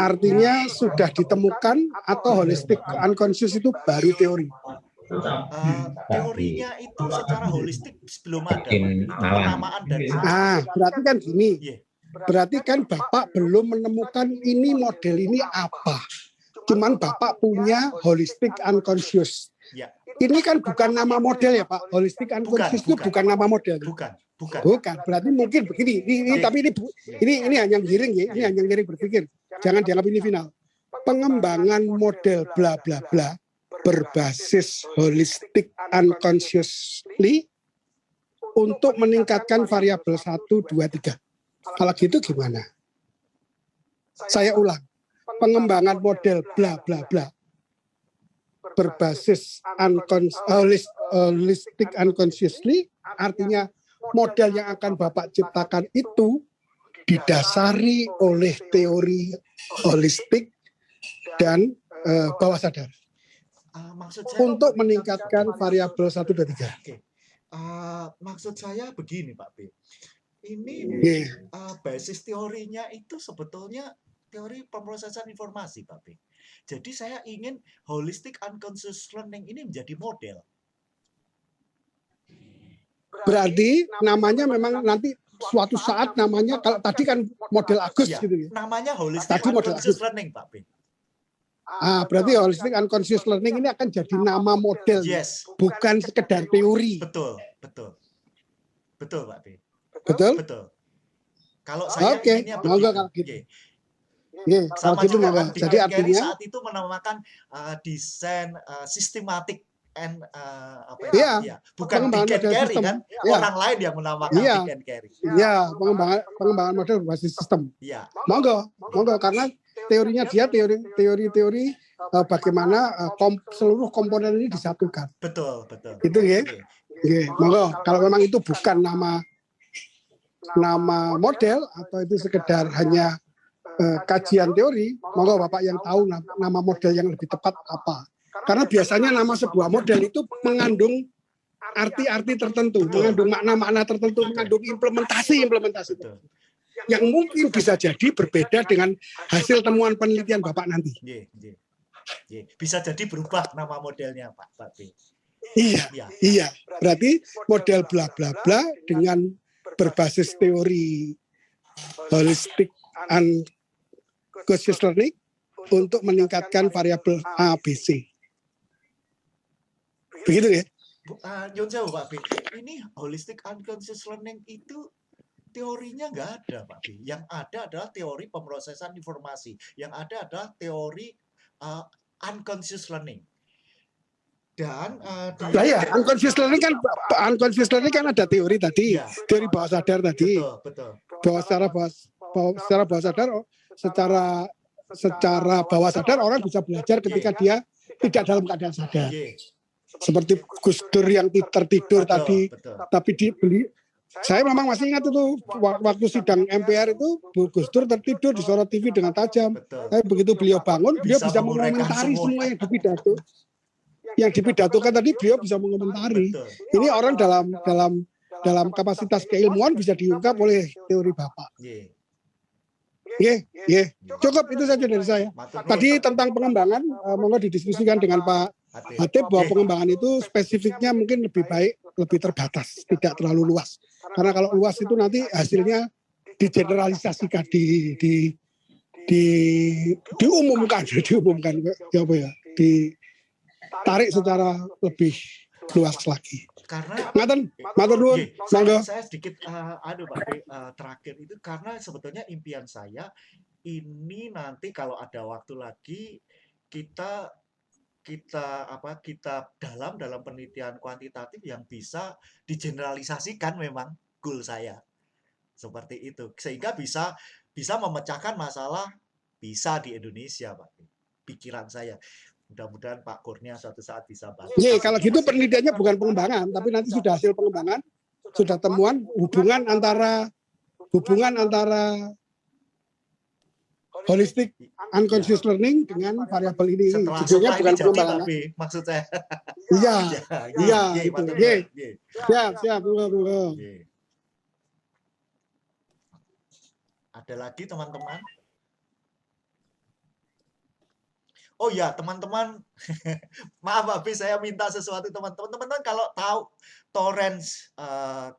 Artinya sudah ditemukan atau holistic unconscious itu baru teori? Teorinya itu secara holistik belum ada. Itu penamaan dari berarti kan gini. Berarti kan Bapak belum menemukan ini model ini apa. Cuman Bapak punya holistic unconscious. Ya. Ini kan bukan nama model ya Pak. Holistic unconscious itu bukan nama model. Bukan. Berarti mungkin begini. Ini hanya giring ya. Ini hanya giring berpikir. Jangan dianggap ini final. Pengembangan model bla bla bla berbasis holistic unconsciously untuk meningkatkan variabel 1, 2, 3. Kalau gitu gimana? Saya ulang. Pengembangan model bla bla bla berbasis holistic unconsciously, artinya model yang akan Bapak ciptakan itu didasari oleh teori holistik dan bawah sadar. Maksud saya untuk meningkatkan variabel 1, 2, 3. Maksud saya begini Pak B. Ini basis teorinya itu sebetulnya teori pemrosesan informasi Pak B. Jadi saya ingin holistic unconscious learning ini menjadi model. Berarti namanya memang nanti suatu saat namanya, kalau tadi kan model Agus Ya, gitu ya. namanya holistic Tadi model unconscious Agus. learning, Pak B. Berarti holistic unconscious learning ini akan jadi nama model, Yes, bukan sekedar teori. betul, betul. Betul, Pak B. Betul? Betul. Kalau saya Oke, inginnya monggo begitu. kalau gitu. Ye. Iya, kalau Sama gitu juga monggo. kan Jadi Dick and Carey artinya saat itu menamakan desain sistematik and apa ya? Iya, Ya, bukan pengembangan Dick and model Carey sistem. kan? Iya. Orang lain yang menamakan Iya. Dick and Carey. Iya, pengembangan model berbasis sistem. Iya, Monggo karena teorinya dia teori bagaimana seluruh komponen ini disatukan. betul, betul. Gitu ya. Ye. Oke, monggo. Kalau memang itu bukan nama model atau itu sekedar hanya kajian teori, monggo Bapak yang tahu nama model yang lebih tepat apa. Karena biasanya nama sebuah model itu mengandung arti-arti tertentu, Betul. mengandung makna-makna tertentu, mengandung implementasi Betul. yang mungkin bisa jadi berbeda dengan hasil temuan penelitian Bapak nanti. Ye, ye. Ye. Bisa jadi berubah nama modelnya, Pak B. Iya. Ya. Iya, berarti model bla bla bla dengan berbasis teori holistic unconscious learning untuk meningkatkan variabel A, B, C. Begitu ya? Nyun sewu, Pak B. Ini holistic unconscious learning itu teorinya nggak ada, Pak B. Yang ada adalah teori pemrosesan informasi. Yang ada adalah teori unconscious learning. Dan Nah ya, unconscious learning kan ada teori tadi, Ya. teori bawah sadar tadi, betul. bahwa secara bawah sadar, secara bawah sadar orang bisa belajar ketika dia tidak dalam keadaan sadar. Ye. Seperti Gus Dur yang tertidur Betul, tadi, betul. tapi saya memang masih ingat itu waktu sidang MPR itu Gus Dur tertidur di sorot TV dengan tajam. Betul. Tapi begitu beliau bangun, beliau Bisa bisa menguraikan mengomentari semua. semua yang dipidato. Yang dipidatokan tadi beliau bisa mengomentari. Betul. Ini orang dalam kapasitas keilmuan bisa diungkap oleh teori Bapak. Ye. Ye. Cukup itu saja dari saya. Matur nuwun, Tadi Pak. tentang pengembangan, monggo didiskusikan dengan Pak Hatip bahwa pengembangan itu spesifiknya mungkin lebih baik, lebih terbatas, tidak terlalu luas. Karena kalau luas itu nanti hasilnya digeneralisasikan, diumumkan, ya apa ya, ditarik secara lebih luas lagi. Karena Matur nuwun, Ye, monggo. saya sedikit Pak B, terakhir itu karena sebetulnya impian saya ini nanti kalau ada waktu lagi kita dalam penelitian kuantitatif yang bisa digeneralisasikan, memang goal saya seperti itu, sehingga bisa memecahkan masalah bisa di Indonesia, Pak. Pikiran saya, mudah-mudahan Pak Kurnia suatu saat bisa bantu. Kalau gitu penelitiannya bukan pengembangan, tapi nanti sudah hasil pengembangan, sudah temuan hubungan antara holistic unconscious learning dengan variabel ini. Setelah Judulnya bukan ini jadi, pengembangan. Pak B, maksud saya. Iya. Iya, Ye, gitu. matur Ye. nuwun. Ye. Siap. Monggo. Ye. Ada lagi teman-teman? Oh ya, teman-teman, maaf Pak B, saya minta sesuatu teman-teman. Teman-teman kalau tahu Torrance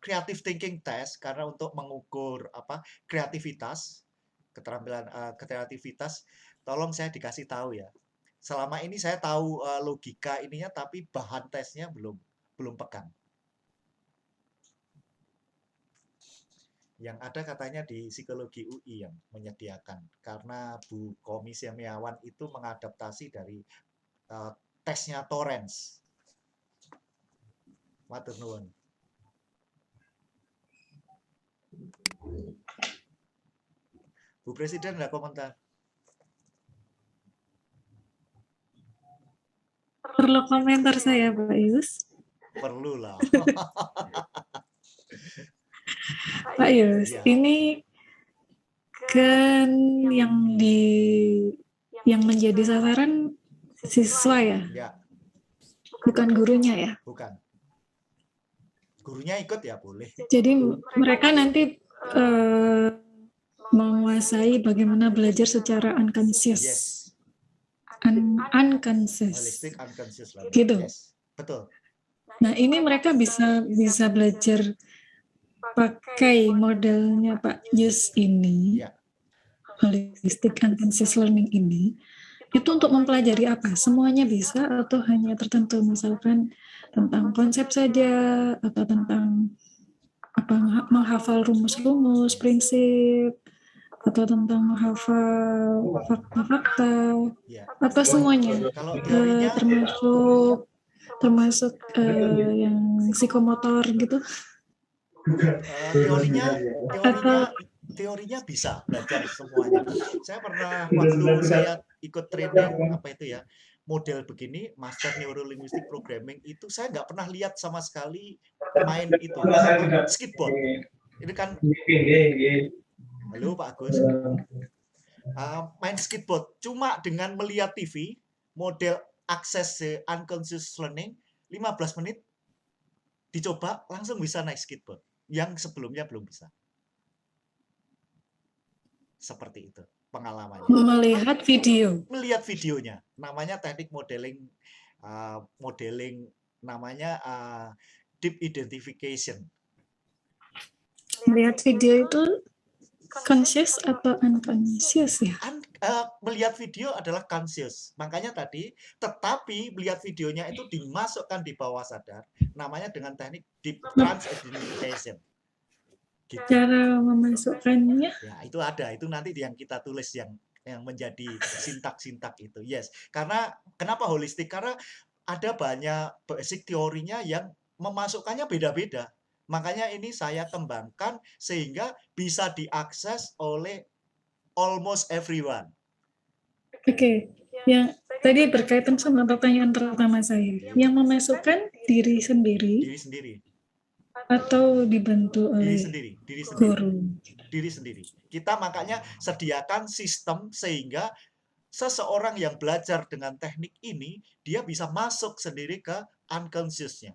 Creative Thinking Test, karena untuk mengukur kreativitas, keterampilan kreativitas, tolong saya dikasih tahu ya. Selama ini saya tahu logika ininya, tapi bahan tesnya belum pegang. Yang ada katanya di Psikologi UI yang menyediakan, karena Bu Komi Semiawan itu mengadaptasi dari tesnya Torrance. Matur nuwun. Bu Presiden ada komentar? Perlu komentar saya, Pak Yus. Perlu lah. Pak Yus, Ya. ini kan yang menjadi sasaran siswa ya, Ya, bukan gurunya ya. bukan. Gurunya ikut ya boleh. Jadi mereka nanti menguasai bagaimana belajar secara unconscious. Yes. Unconscious. Holistic unconscious learning. Gitu. Yes. Betul. Nah, ini mereka bisa belajar pakai modelnya Pak Yus ini, Ya. holistic unconscious learning ini, itu untuk mempelajari apa? Semuanya bisa atau hanya tertentu, misalkan tentang konsep saja atau tentang apa, menghafal rumus-rumus, prinsip, atau tentang menghafal fakta-fakta, Ya. atau semuanya, Kalau teorinya, termasuk yang psikomotor gitu. teorinya bisa belajar semuanya. Saya pernah waktu saya ikut training apa itu ya, model begini, Master Neuro Linguistic Programming itu saya nggak pernah lihat sama sekali main itu skateboard. Ini kan, halo Pak Agus, main skateboard cuma dengan melihat TV model akses unconscious learning 15 menit dicoba langsung bisa naik skateboard yang sebelumnya belum bisa. Seperti itu pengalamannya. Melihat videonya, namanya teknik modeling, namanya deep identification. melihat video itu conscious atau unconscious ya? Melihat video adalah conscious, makanya tadi, tetapi melihat videonya itu dimasukkan di bawah sadar, namanya dengan teknik deep trance identification. Gitu. Cara memasukkannya? Ya, itu ada, itu nanti yang kita tulis yang menjadi sintak-sintak itu. Yes, karena kenapa holistik? Karena ada banyak basic teorinya yang memasukkannya beda-beda. Makanya ini saya kembangkan sehingga bisa diakses oleh almost everyone. Oke, yang tadi berkaitan sama pertanyaan pertama saya, yang memasukkan diri sendiri atau dibantu oleh diri sendiri. Kita makanya sediakan sistem sehingga seseorang yang belajar dengan teknik ini dia bisa masuk sendiri ke unconscious-nya.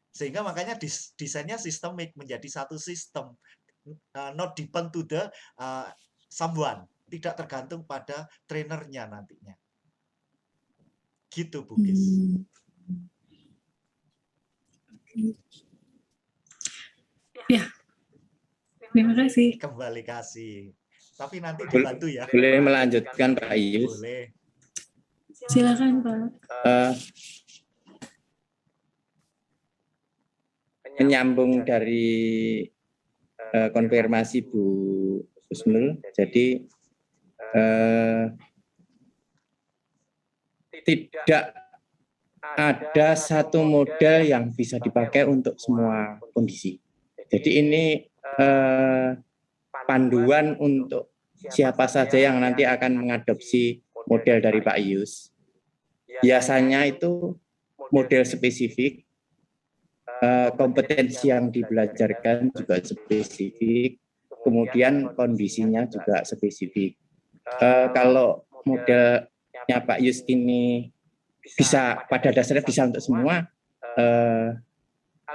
Sehingga makanya desainnya sistemik, menjadi satu sistem, not depend to the someone, tidak tergantung pada trainernya nantinya. Gitu, Bugis. Ya, terima kasih. Kembali kasih. Tapi nanti dibantu ya. Boleh melanjutkan Pak Yus? Boleh. Silakan Pak. Menyambung dari konfirmasi Bu Husnul, jadi tidak ada satu model yang bisa dipakai untuk semua kondisi. Jadi ini panduan untuk siapa saja yang nanti akan mengadopsi model dari Pak Yus. Biasanya itu model spesifik, kompetensi yang dibelajarkan juga spesifik, kemudian kondisinya juga spesifik. Kalau modelnya Pak Yus ini bisa, pada dasarnya bisa untuk semua,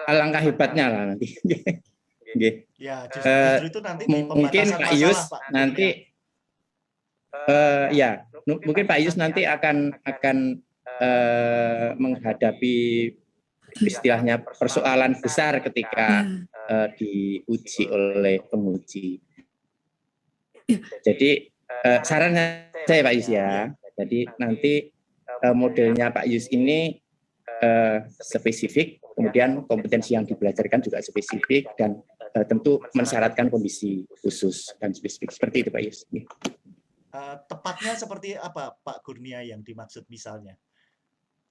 alangkah hebatnya lah nanti. Ya, justru itu nanti mungkin Pak Yus nanti, ya, mungkin Pak Yus nanti akan menghadapi istilahnya persoalan besar ketika diuji oleh penguji. Jadi sarannya saya Pak Yus ya, jadi nanti modelnya Pak Yus ini spesifik, kemudian kompetensi yang dibelajarkan juga spesifik, dan tentu mensyaratkan kondisi khusus dan spesifik. Seperti itu Pak Yus. Tepatnya seperti apa Pak Kurnia yang dimaksud misalnya?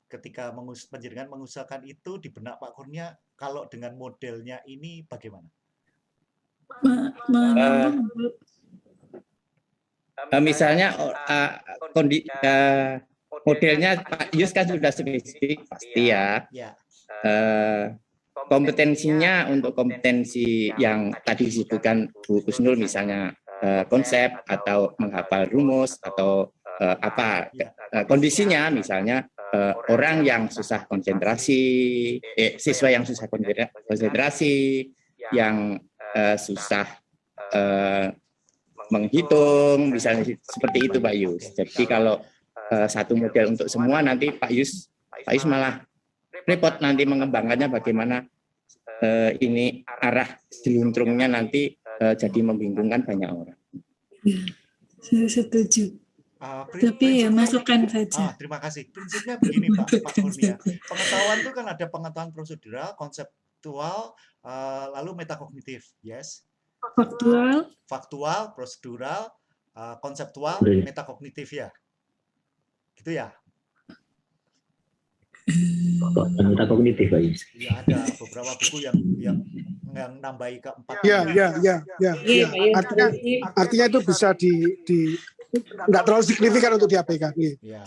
Ketika penjaringan mengusahakan itu di benak Pak Kurnia, kalau dengan modelnya ini bagaimana? Misalnya modelnya Pak Yus kan sudah spesifik pasti ya. Kompetensinya untuk kompetensi yang tadi disebutkan Bu Husnul, misalnya konsep atau menghafal rumus atau apa kondisinya, misalnya orang yang susah konsentrasi, siswa yang susah konsentrasi, yang susah menghitung, misalnya seperti itu Pak Yus. Jadi kalau satu model untuk semua, nanti Pak Yus malah repot nanti mengembangkannya bagaimana ini arah jeluntrungnya nanti jadi membingungkan banyak orang. Ya, saya setuju. Tapi ya Prinsipnya masukkan saja. terima kasih. Prinsipnya begini Pak Kurnia. Pengetahuan itu kan ada pengetahuan prosedural, konseptual, lalu metakognitif, yes. Faktual, prosedural, konseptual, metakognitif ya. Gitu ya. Metakognitif, Pak Yus. Ya ada beberapa buku yang nambahi ke 4. Ya. Artinya itu bisa nggak terlalu signifikan untuk di-APK. Ya,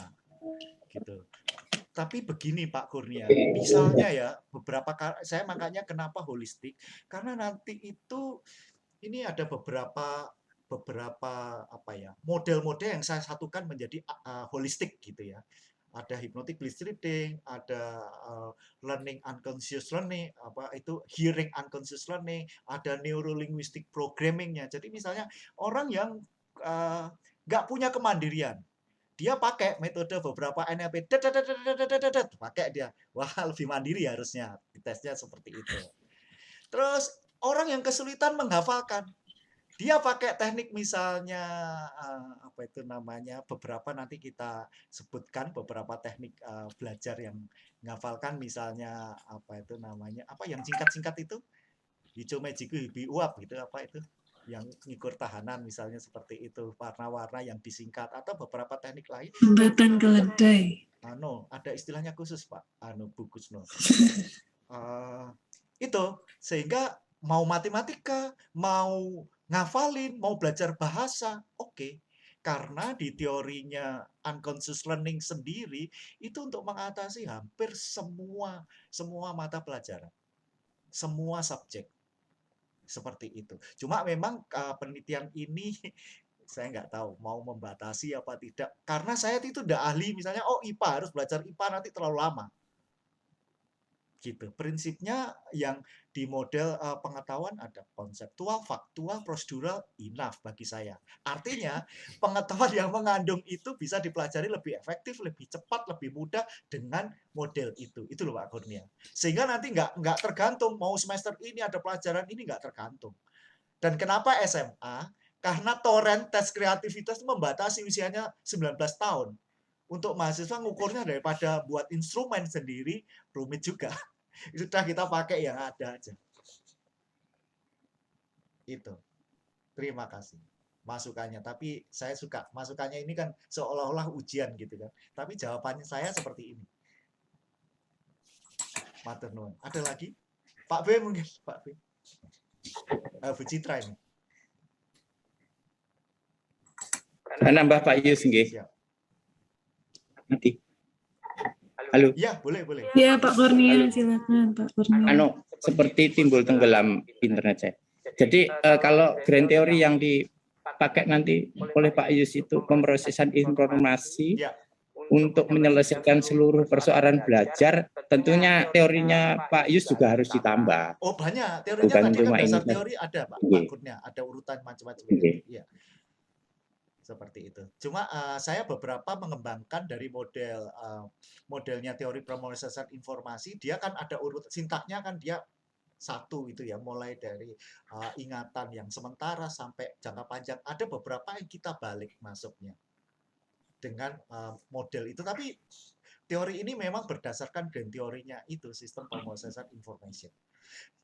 gitu. Tapi begini Pak Kurnia, misalnya ya saya makanya kenapa holistik, karena nanti itu ini ada beberapa apa ya model-model yang saya satukan menjadi holistik gitu ya. Ada hypnotic bliss reading, ada learning unconscious learning, hearing unconscious learning, ada neurolinguistic programmingnya. Jadi misalnya orang yang nggak punya kemandirian, dia pakai metode beberapa NLP, pakai dia, wah lebih mandiri harusnya, tesnya seperti itu. Terus orang yang kesulitan menghafalkan, dia pakai teknik misalnya beberapa nanti kita sebutkan beberapa teknik belajar yang menghafalkan, misalnya yang singkat-singkat itu, Hicho Mejiku Hibi Uap gitu, itu yang ngikur tahanan misalnya seperti itu, warna-warna yang disingkat, atau beberapa teknik lain. Jembatan keledai. Ada istilahnya khusus Pak, bukus itu sehingga mau matematika, mau ngafalin, mau belajar bahasa, oke. Karena di teorinya unconscious learning sendiri itu untuk mengatasi hampir semua mata pelajaran, semua subjek. Seperti itu. Cuma memang penelitian ini saya nggak tahu mau membatasi apa tidak. Karena saya itu tidak ahli, misalnya IPA harus belajar IPA nanti terlalu lama. Gitu. Prinsipnya yang di model pengetahuan ada konseptual, faktual, prosedural, enough bagi saya. Artinya pengetahuan yang mengandung itu bisa dipelajari lebih efektif, lebih cepat, lebih mudah dengan model itu. Itu loh Pak Kurnia. Sehingga nanti nggak tergantung mau semester ini ada pelajaran ini, nggak tergantung. Dan kenapa SMA? Karena torrent tes kreativitas itu membatasi usianya 19 tahun. Untuk mahasiswa ngukurnya daripada buat instrumen sendiri rumit juga. Sudah kita pakai yang ada aja. Itu. Terima kasih masukannya. Tapi saya suka masukannya ini kan seolah-olah ujian gitu kan. Tapi jawabannya saya seperti ini. Matur nuwun. Ada lagi? Pak B mungkin, Pak B. Bu Citra ini. Saya nambah Pak Yus nggih. Siap. Nanti. Halo. Ya, boleh. Ya, Pak Kurnia, silakan Pak Kurnia. Seperti timbul tenggelam internet saya. Jadi kalau grand teori yang dipakai nanti oleh Pak Yus itu pemrosesan informasi untuk menyelesaikan seluruh persoalan belajar, tentunya teorinya Pak Yus juga harus ditambah. Oh banyak, teorinya bukan tadi kan dasar ini. teori ada Pak Kurnia, ada urutan macam-macam. Iya. Seperti itu. Cuma saya beberapa mengembangkan dari modelnya teori pemrosesan informasi, dia kan ada urut sintaknya kan dia satu itu ya, mulai dari ingatan yang sementara sampai jangka panjang. Ada beberapa yang kita balik masuknya dengan model itu, tapi teori ini memang berdasarkan grand teorinya itu, sistem pemrosesan information.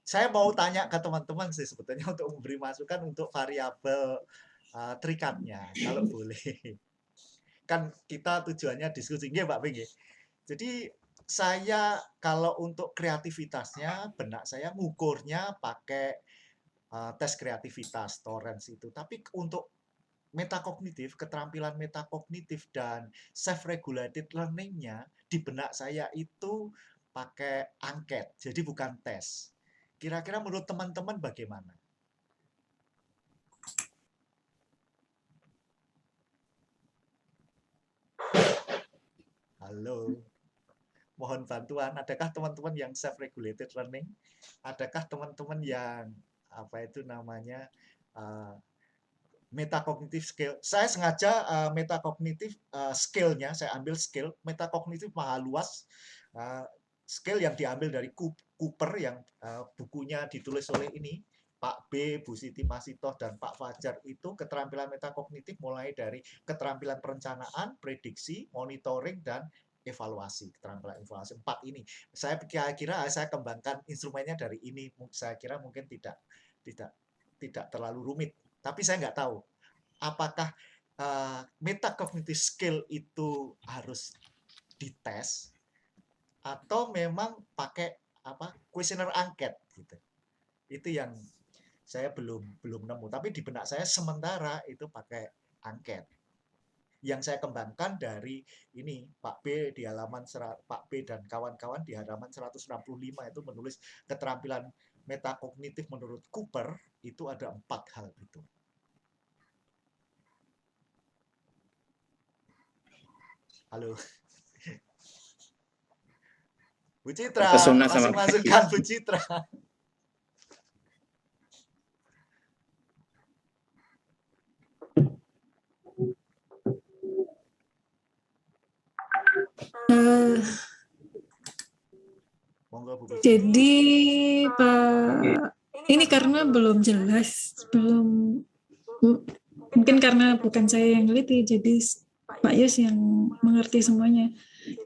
Saya mau tanya ke teman-teman sih sebetulnya untuk memberi masukan untuk variabel terikatnya, kalau boleh. Kan kita tujuannya diskusi, nggih Pak Bing. Jadi saya kalau untuk kreativitasnya, benak saya ngukurnya pakai tes kreativitas, Torrance itu. Tapi untuk metakognitif, keterampilan metakognitif dan self-regulated learning-nya di benak saya itu pakai angket, jadi bukan tes. Kira-kira menurut teman-teman bagaimana? Halo, mohon bantuan. Adakah teman-teman yang self-regulated learning? Adakah teman-teman yang metakognitif skill? Saya sengaja metakognitif skill-nya, saya ambil skill. Metakognitif maha luas. skill yang diambil dari Cooper yang bukunya ditulis oleh ini Pak B, Bu Siti Masitoh, dan Pak Fajar itu keterampilan metakognitif mulai dari keterampilan perencanaan, prediksi, monitoring, dan evaluasi. Keterampilan evaluasi 4 ini. Saya kira saya kembangkan instrumennya dari ini. Saya kira mungkin tidak terlalu rumit. Tapi saya nggak tahu apakah metakognitif skill itu harus dites atau memang pakai kuesioner angket gitu. Itu yang saya belum nemu, tapi di benak saya sementara itu pakai angket. Yang saya kembangkan dari ini Pak B di halaman Pak B dan kawan-kawan di halaman 165 itu menulis keterampilan metakognitif menurut Cooper itu ada 4 hal itu. Halo. Bu Citra, masuk-masukkan Bu Citra. Jadi Pak, ini karena belum jelas, mungkin karena bukan saya yang neliti, jadi Pak Yus yang mengerti semuanya.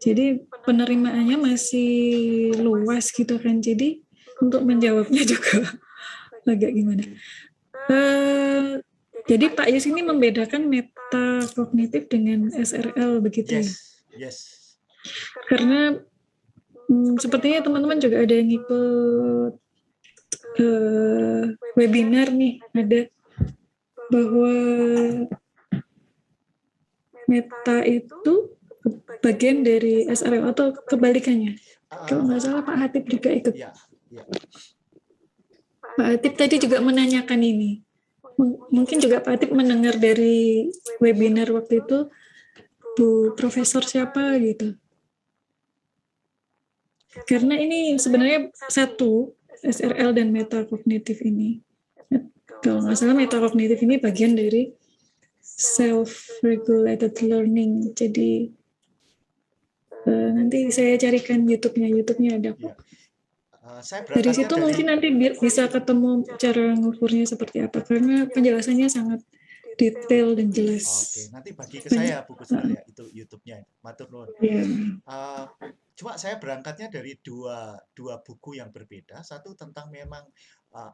Jadi penerimaannya masih luas gitu kan, jadi untuk menjawabnya juga agak gimana. Jadi Pak Yus ini membedakan metakognitif dengan SRL begitu ya? Yes. Karena sepertinya teman-teman juga ada yang ikut webinar nih, ada bahwa meta itu bagian dari SRL atau kebalikannya. Kalau nggak salah Pak Hatip juga ikut. Pak Hatip tadi juga menanyakan ini. Mungkin juga Pak Hatip mendengar dari webinar waktu itu, Bu Profesor siapa gitu. Karena ini sebenarnya satu, SRL dan metakognitif ini. Kalau nggak salah metakognitif ini bagian dari self-regulated learning. Jadi nanti saya carikan YouTube-nya ada kok. Dari situ mungkin nanti bisa ketemu cara ngukurnya seperti apa, karena penjelasannya sangat detail dan jelas. Oke, nanti bagi ke saya buku ya, itu YouTube-nya. Matur nuwun. Cuma saya berangkatnya dari dua buku yang berbeda. Satu tentang memang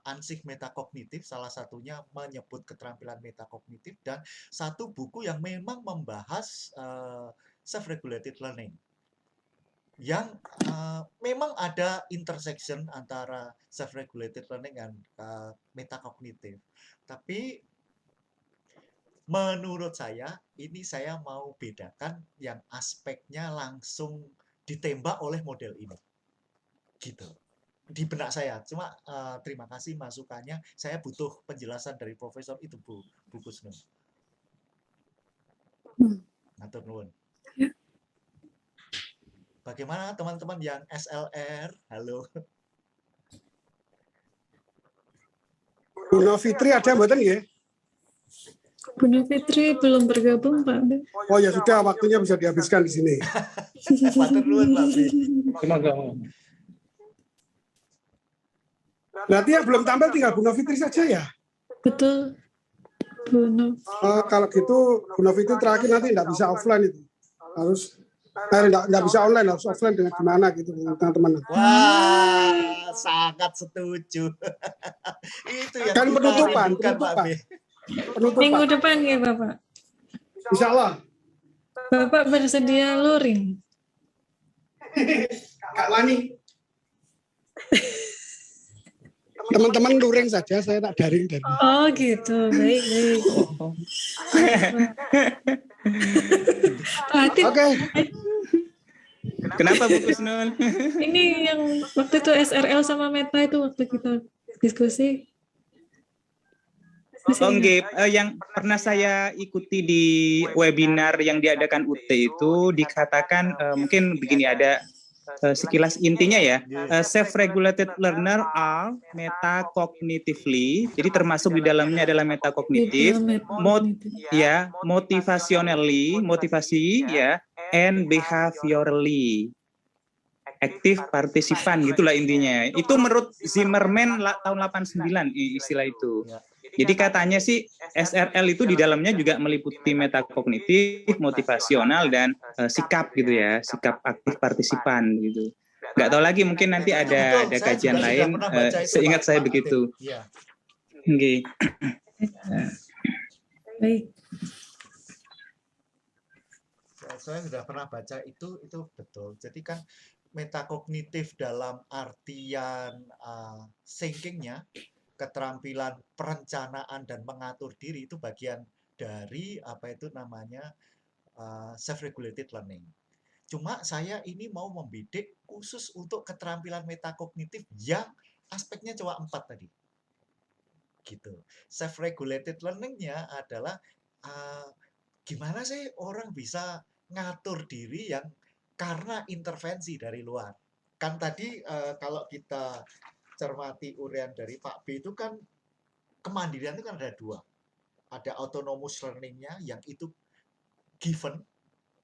ansih metakognitif, salah satunya menyebut keterampilan metakognitif, dan satu buku yang memang membahas self-regulated learning. Yang memang ada intersection antara self-regulated learning dan metakognitif. Tapi menurut saya, ini saya mau bedakan yang aspeknya langsung ditembak oleh model ini. Gitu. Di benak saya. Cuma terima kasih masukannya. Saya butuh penjelasan dari Profesor itu, Bu Kusnul. Matur nuwun. Bagaimana teman-teman yang SLR? Halo. Bu Novitri ada mboten nggih? Bu Novitri belum bergabung, Pak. Oh ya sudah, waktunya bisa dihabiskan di sini. Matur nuwun, Pak. Berarti yang belum tampil tinggal Bu Novitri saja ya? Betul. Bu Novitri. Kalau gitu Bu Novitri terakhir nanti nggak bisa offline itu. Harus nggak bisa online, harus offline dengan gimana gitu teman-teman. Wah, sangat setuju. Itu yang kan penutupan. Minggu depan ya Bapak. Insya Allah. Bapak bersedia luring? Kak Wani. Teman-teman luring saja, saya tak daring dari. Oh gitu, baik. Oke. Kenapa Bu Kusnul? Ini yang waktu itu SRL sama Meta itu waktu kita diskusi. Yang pernah saya ikuti di webinar yang diadakan UT itu dikatakan mungkin begini, ada sekilas intinya ya, self-regulated learner are metacognitively, jadi termasuk di dalamnya adalah metakognitif, motivationally, motivasi ya, and behaviorally active partisipan, gitulah intinya. Itu menurut Zimmerman tahun 89 istilah itu. Jadi katanya sih SRL itu di dalamnya juga meliputi metakognitif, motivasional, dan sikap gitu ya, sikap aktif partisipan gitu. Nggak tahu lagi, mungkin nanti ada kajian lain. Seingat saya begitu. Oke. Baik. Saya sudah pernah baca itu betul. Jadi kan metakognitif dalam artian thinkingnya, keterampilan perencanaan dan mengatur diri itu bagian dari apa itu namanya self-regulated learning. Cuma saya ini mau membidik khusus untuk keterampilan metakognitif yang aspeknya cuma 4 tadi. Gitu. Self-regulated learning-nya adalah gimana sih orang bisa ngatur diri yang karena intervensi dari luar. Kan tadi kalau kita cermati uraian dari Pak B itu kan kemandirian itu kan ada 2. Ada autonomous learning-nya yang itu given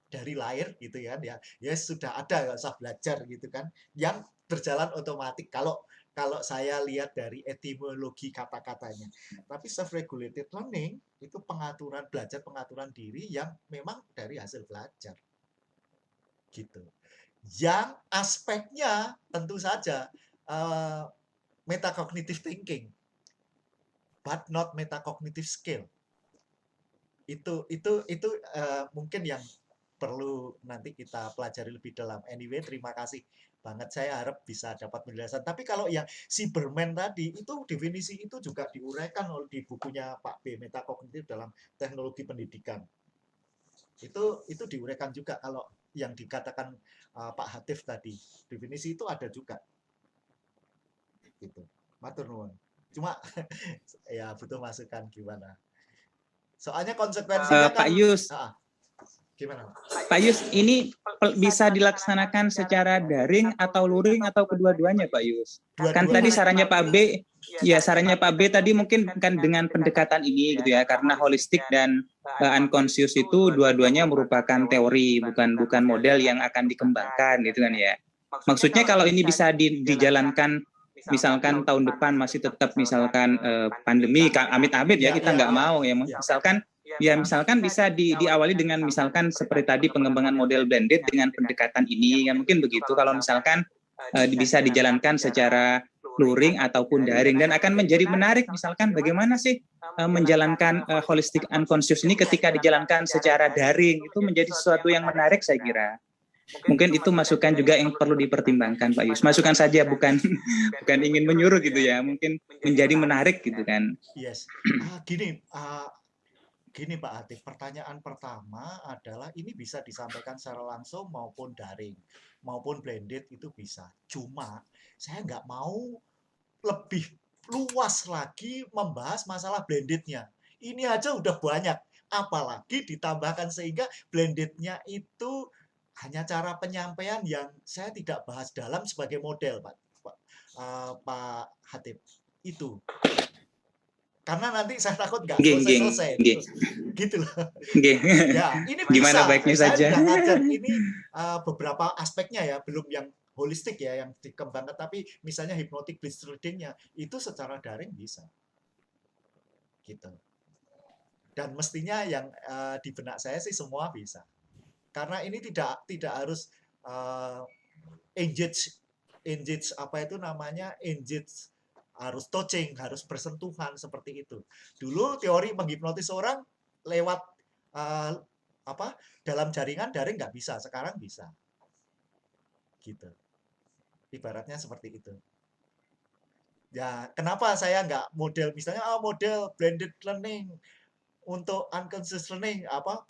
dari lahir gitu ya, ya sudah ada, nggak usah belajar gitu kan, yang berjalan otomatis kalau saya lihat dari etimologi kata-katanya. Tapi self-regulated learning itu pengaturan diri yang memang dari hasil belajar gitu, yang aspeknya tentu saja metacognitive thinking, but not metacognitive skill. Itu mungkin yang perlu nanti kita pelajari lebih dalam. Anyway, terima kasih banget. Saya harap bisa dapat penjelasan. Tapi kalau yang Zimmerman tadi, itu definisi itu juga diuraikan di bukunya Pak B, Metakognitif dalam Teknologi Pendidikan. Itu diuraikan juga kalau yang dikatakan Pak Hatif tadi. Definisi itu ada juga. Gitu. Matur nuwun. Cuma ya butuh masukan gimana. Soalnya konsekuensinya Pak Yus. Gimana? Pak Yus, ini bisa dilaksanakan secara daring atau luring atau kedua-duanya, Pak Yus? Kan tadi sarannya Pak B, ya sarannya Pak B tadi mungkin kan dengan pendekatan ini gitu ya, karena holistik dan unconscious itu dua-duanya merupakan teori, bukan model yang akan dikembangkan gitu kan ya. Maksudnya kalau ini bisa dijalankan, misalkan tahun depan masih tetap misalkan pandemi, amit-amit ya kita nggak mau ya, misalkan bisa diawali dengan misalkan seperti tadi pengembangan model blended dengan pendekatan ini, ya mungkin begitu. Kalau misalkan bisa dijalankan secara luring ataupun daring, dan akan menjadi menarik misalkan bagaimana sih menjalankan holistic unconscious ini ketika dijalankan secara daring, itu menjadi sesuatu yang menarik saya kira. Mungkin itu masukan juga yang perlu dipertimbangkan Pak Yus. Masukan saja, bukan ingin menyuruh gitu ya. Mungkin menjadi menarik gitu kan. Yes. Gini Pak Hatif, pertanyaan pertama adalah ini bisa disampaikan secara langsung maupun daring, maupun blended itu bisa. Cuma saya nggak mau lebih luas lagi membahas masalah blendednya. Ini aja udah banyak. Apalagi ditambahkan sehingga blendednya itu hanya cara penyampaian yang saya tidak bahas dalam sebagai model, Pak Hatif. Itu. Karena nanti saya takut nggak selesai. Gitu loh. Ya, ini bisa. Gimana baiknya saya saja. Sudah ngajar ini beberapa aspeknya ya, belum yang holistik ya, yang dikembangkan. Tapi misalnya hypnotic bliss reading-nya, itu secara daring bisa. Gitu. Dan mestinya yang di benak saya sih semua bisa. Karena ini tidak harus engage apa itu namanya, engage harus touching, harus bersentuhan seperti itu. Dulu teori menghipnotis orang lewat dalam jaringan daring nggak bisa, sekarang bisa. Gitu. Ibaratnya seperti itu. Ya, kenapa saya nggak model misalnya model blended learning untuk unconscious learning,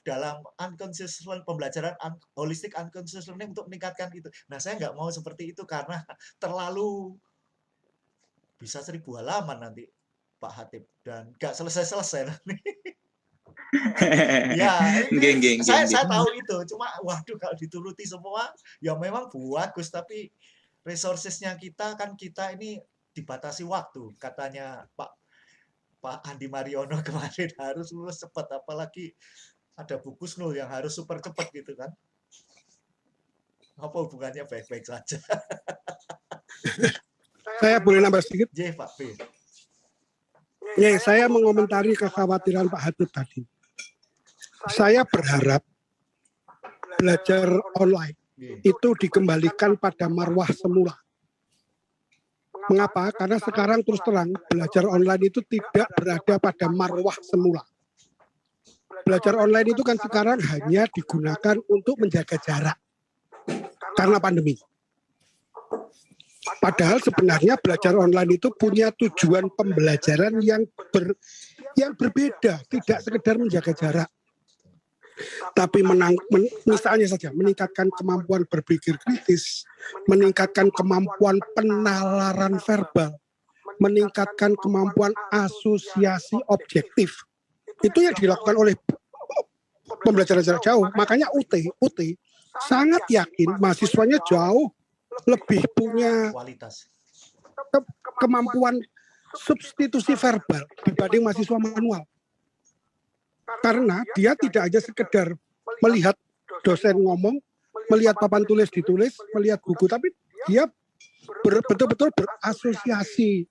dalam unconscious learning, pembelajaran holistic unconscious learning untuk meningkatkan itu. Nah, saya nggak mau seperti itu karena terlalu bisa 1000 halaman nanti Pak Hatip, dan nggak selesai nanti. Ya, saya tahu itu. Cuma waduh, kalau dituruti semua ya memang bagus, tapi resourcesnya kita ini dibatasi waktu. Katanya Pak Andi Mariono kemarin harus lulus cepat, apalagi ada buku Snul yang harus super cepat gitu kan. Apa hubungannya baik-baik saja? Saya boleh nambah sedikit? J, Pak B. Ya, saya mengomentari kekhawatiran Pak Hatip tadi. Saya berharap belajar online itu dikembalikan pada marwah semula. Mengapa? Karena sekarang terus terang belajar online itu tidak berada pada marwah semula. Belajar online itu kan sekarang hanya digunakan untuk menjaga jarak karena pandemi. Padahal sebenarnya belajar online itu punya tujuan pembelajaran yang berbeda, tidak sekedar menjaga jarak. Tapi misalnya saja meningkatkan kemampuan berpikir kritis, meningkatkan kemampuan penalaran verbal, meningkatkan kemampuan asosiasi objektif. Itu yang dilakukan oleh pembelajaran jarak jauh. Makanya UT sangat yakin mahasiswanya jauh lebih punya Kualitas. kemampuan substitusi verbal dibanding mahasiswa manual. Karena dia tidak hanya sekedar melihat dosen ngomong, melihat papan tulis ditulis, melihat buku, tapi dia betul-betul berasosiasi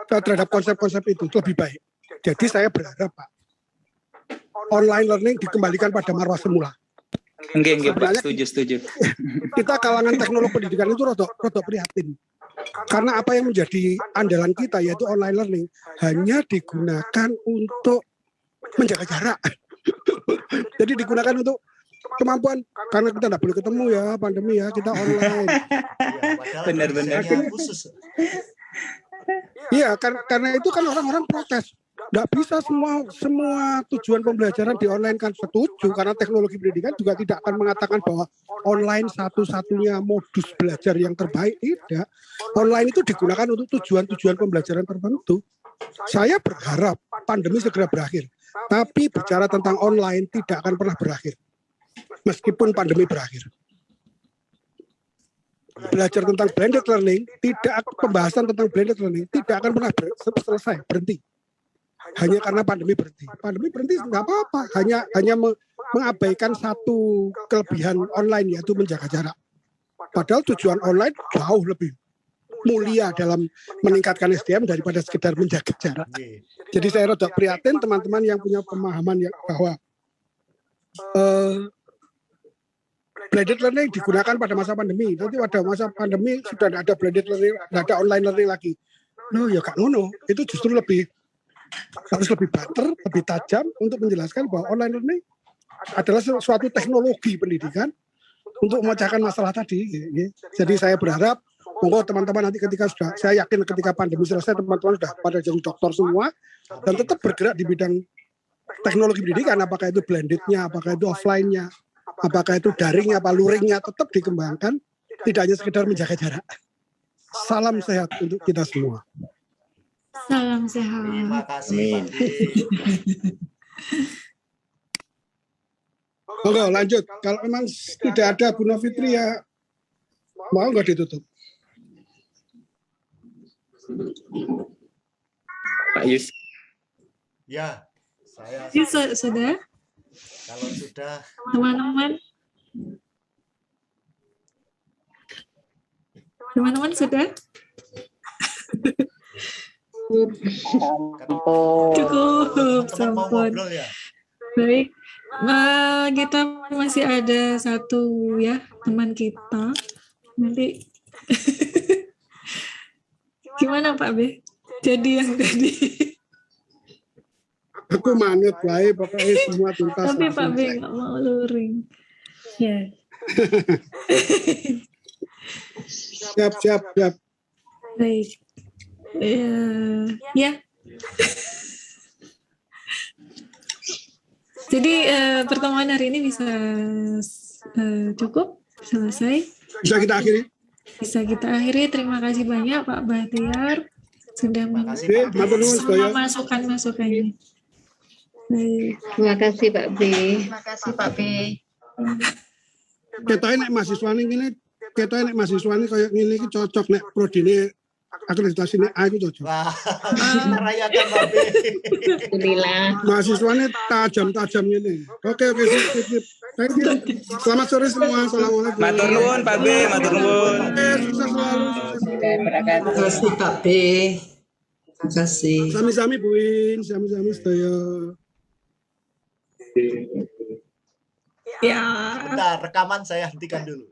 terhadap konsep-konsep itu lebih baik. Jadi saya berharap Pak, online learning dikembalikan pada marwah semula. Enggak, Pak. Setuju. Kita kalangan teknologi pendidikan itu rodok prihatin. Karena apa yang menjadi andalan kita yaitu online learning hanya digunakan untuk menjaga jarak. Jadi digunakan untuk kemampuan karena kita tidak boleh ketemu ya pandemi ya kita online. Benar-benar khusus. Iya karena itu kan orang-orang protes. Tidak bisa semua tujuan pembelajaran di online kan setuju karena teknologi pendidikan juga tidak akan mengatakan bahwa online satu-satunya modus belajar yang terbaik. Tidak. Online itu digunakan untuk tujuan-tujuan pembelajaran tertentu. Saya berharap pandemi segera berakhir. Tapi bicara tentang online tidak akan pernah berakhir. Meskipun pandemi berakhir. Belajar tentang blended learning, pembahasan tentang blended learning tidak akan pernah selesai, berhenti. Hanya karena pandemi berhenti. Pandemi berhenti nggak apa-apa. Hanya mengabaikan satu kelebihan online yaitu menjaga jarak. Padahal tujuan online jauh lebih mulia dalam meningkatkan SDM daripada sekedar menjaga jarak. Jadi saya rada prihatin teman-teman yang punya pemahaman bahwa blended learning digunakan pada masa pandemi. Nanti pada masa pandemi sudah tidak ada blended learning, tidak ada online learning lagi. No, ya Kak Nono, itu justru harus lebih banter, lebih tajam untuk menjelaskan bahwa online learning adalah suatu teknologi pendidikan untuk memecahkan masalah tadi. Jadi saya berharap monggo teman-teman nanti saya yakin ketika pandemi selesai teman-teman sudah pada jadi dokter semua dan tetap bergerak di bidang teknologi pendidikan, apakah itu blendednya, apakah itu offline-nya, apakah itu daringnya, apa luringnya tetap dikembangkan, tidak hanya sekedar menjaga jarak. Salam sehat untuk kita semua. Salam sehat. Terima kasih Pak D. Oke, lanjut. Kalau memang tidak ada Bu Novitri ya mau nggak ditutup? Pak Yus. Ya, saya. Sudah. Kalau sudah. Teman-teman sudah. Cukup sampun. Ya? Baik, kita masih ada satu ya teman kita. Nanti gimana Pak B? Jadi yang tadi. Aku manut baik pokoknya semua tuntas. Tapi Pak B nggak mau luring. Ya. Siap. Baik. Ya. Jadi pertemuan hari ini bisa cukup selesai. Bisa kita akhiri. Terima kasih banyak Pak Bahtiar sudah semua masukan-masukannya. Terima kasih Pak B. Kita nek mahasiswa ini kayak gini cocok nek prodine akreditasi ini A itu cocok. Merayakan Pak B. Alhamdulillah. Mahasiswanya tajam ini. Oke, sip. Thank you. Selamat sore semua. Assalamualaikum. Matur nuwun Pak B, matur nuwun. Sukses selalu. Terima kasih Pak B. Terima kasih. Sami-sami Bu Win, sami-sami sedaya. Ya. Bentar, rekaman saya hentikan dulu.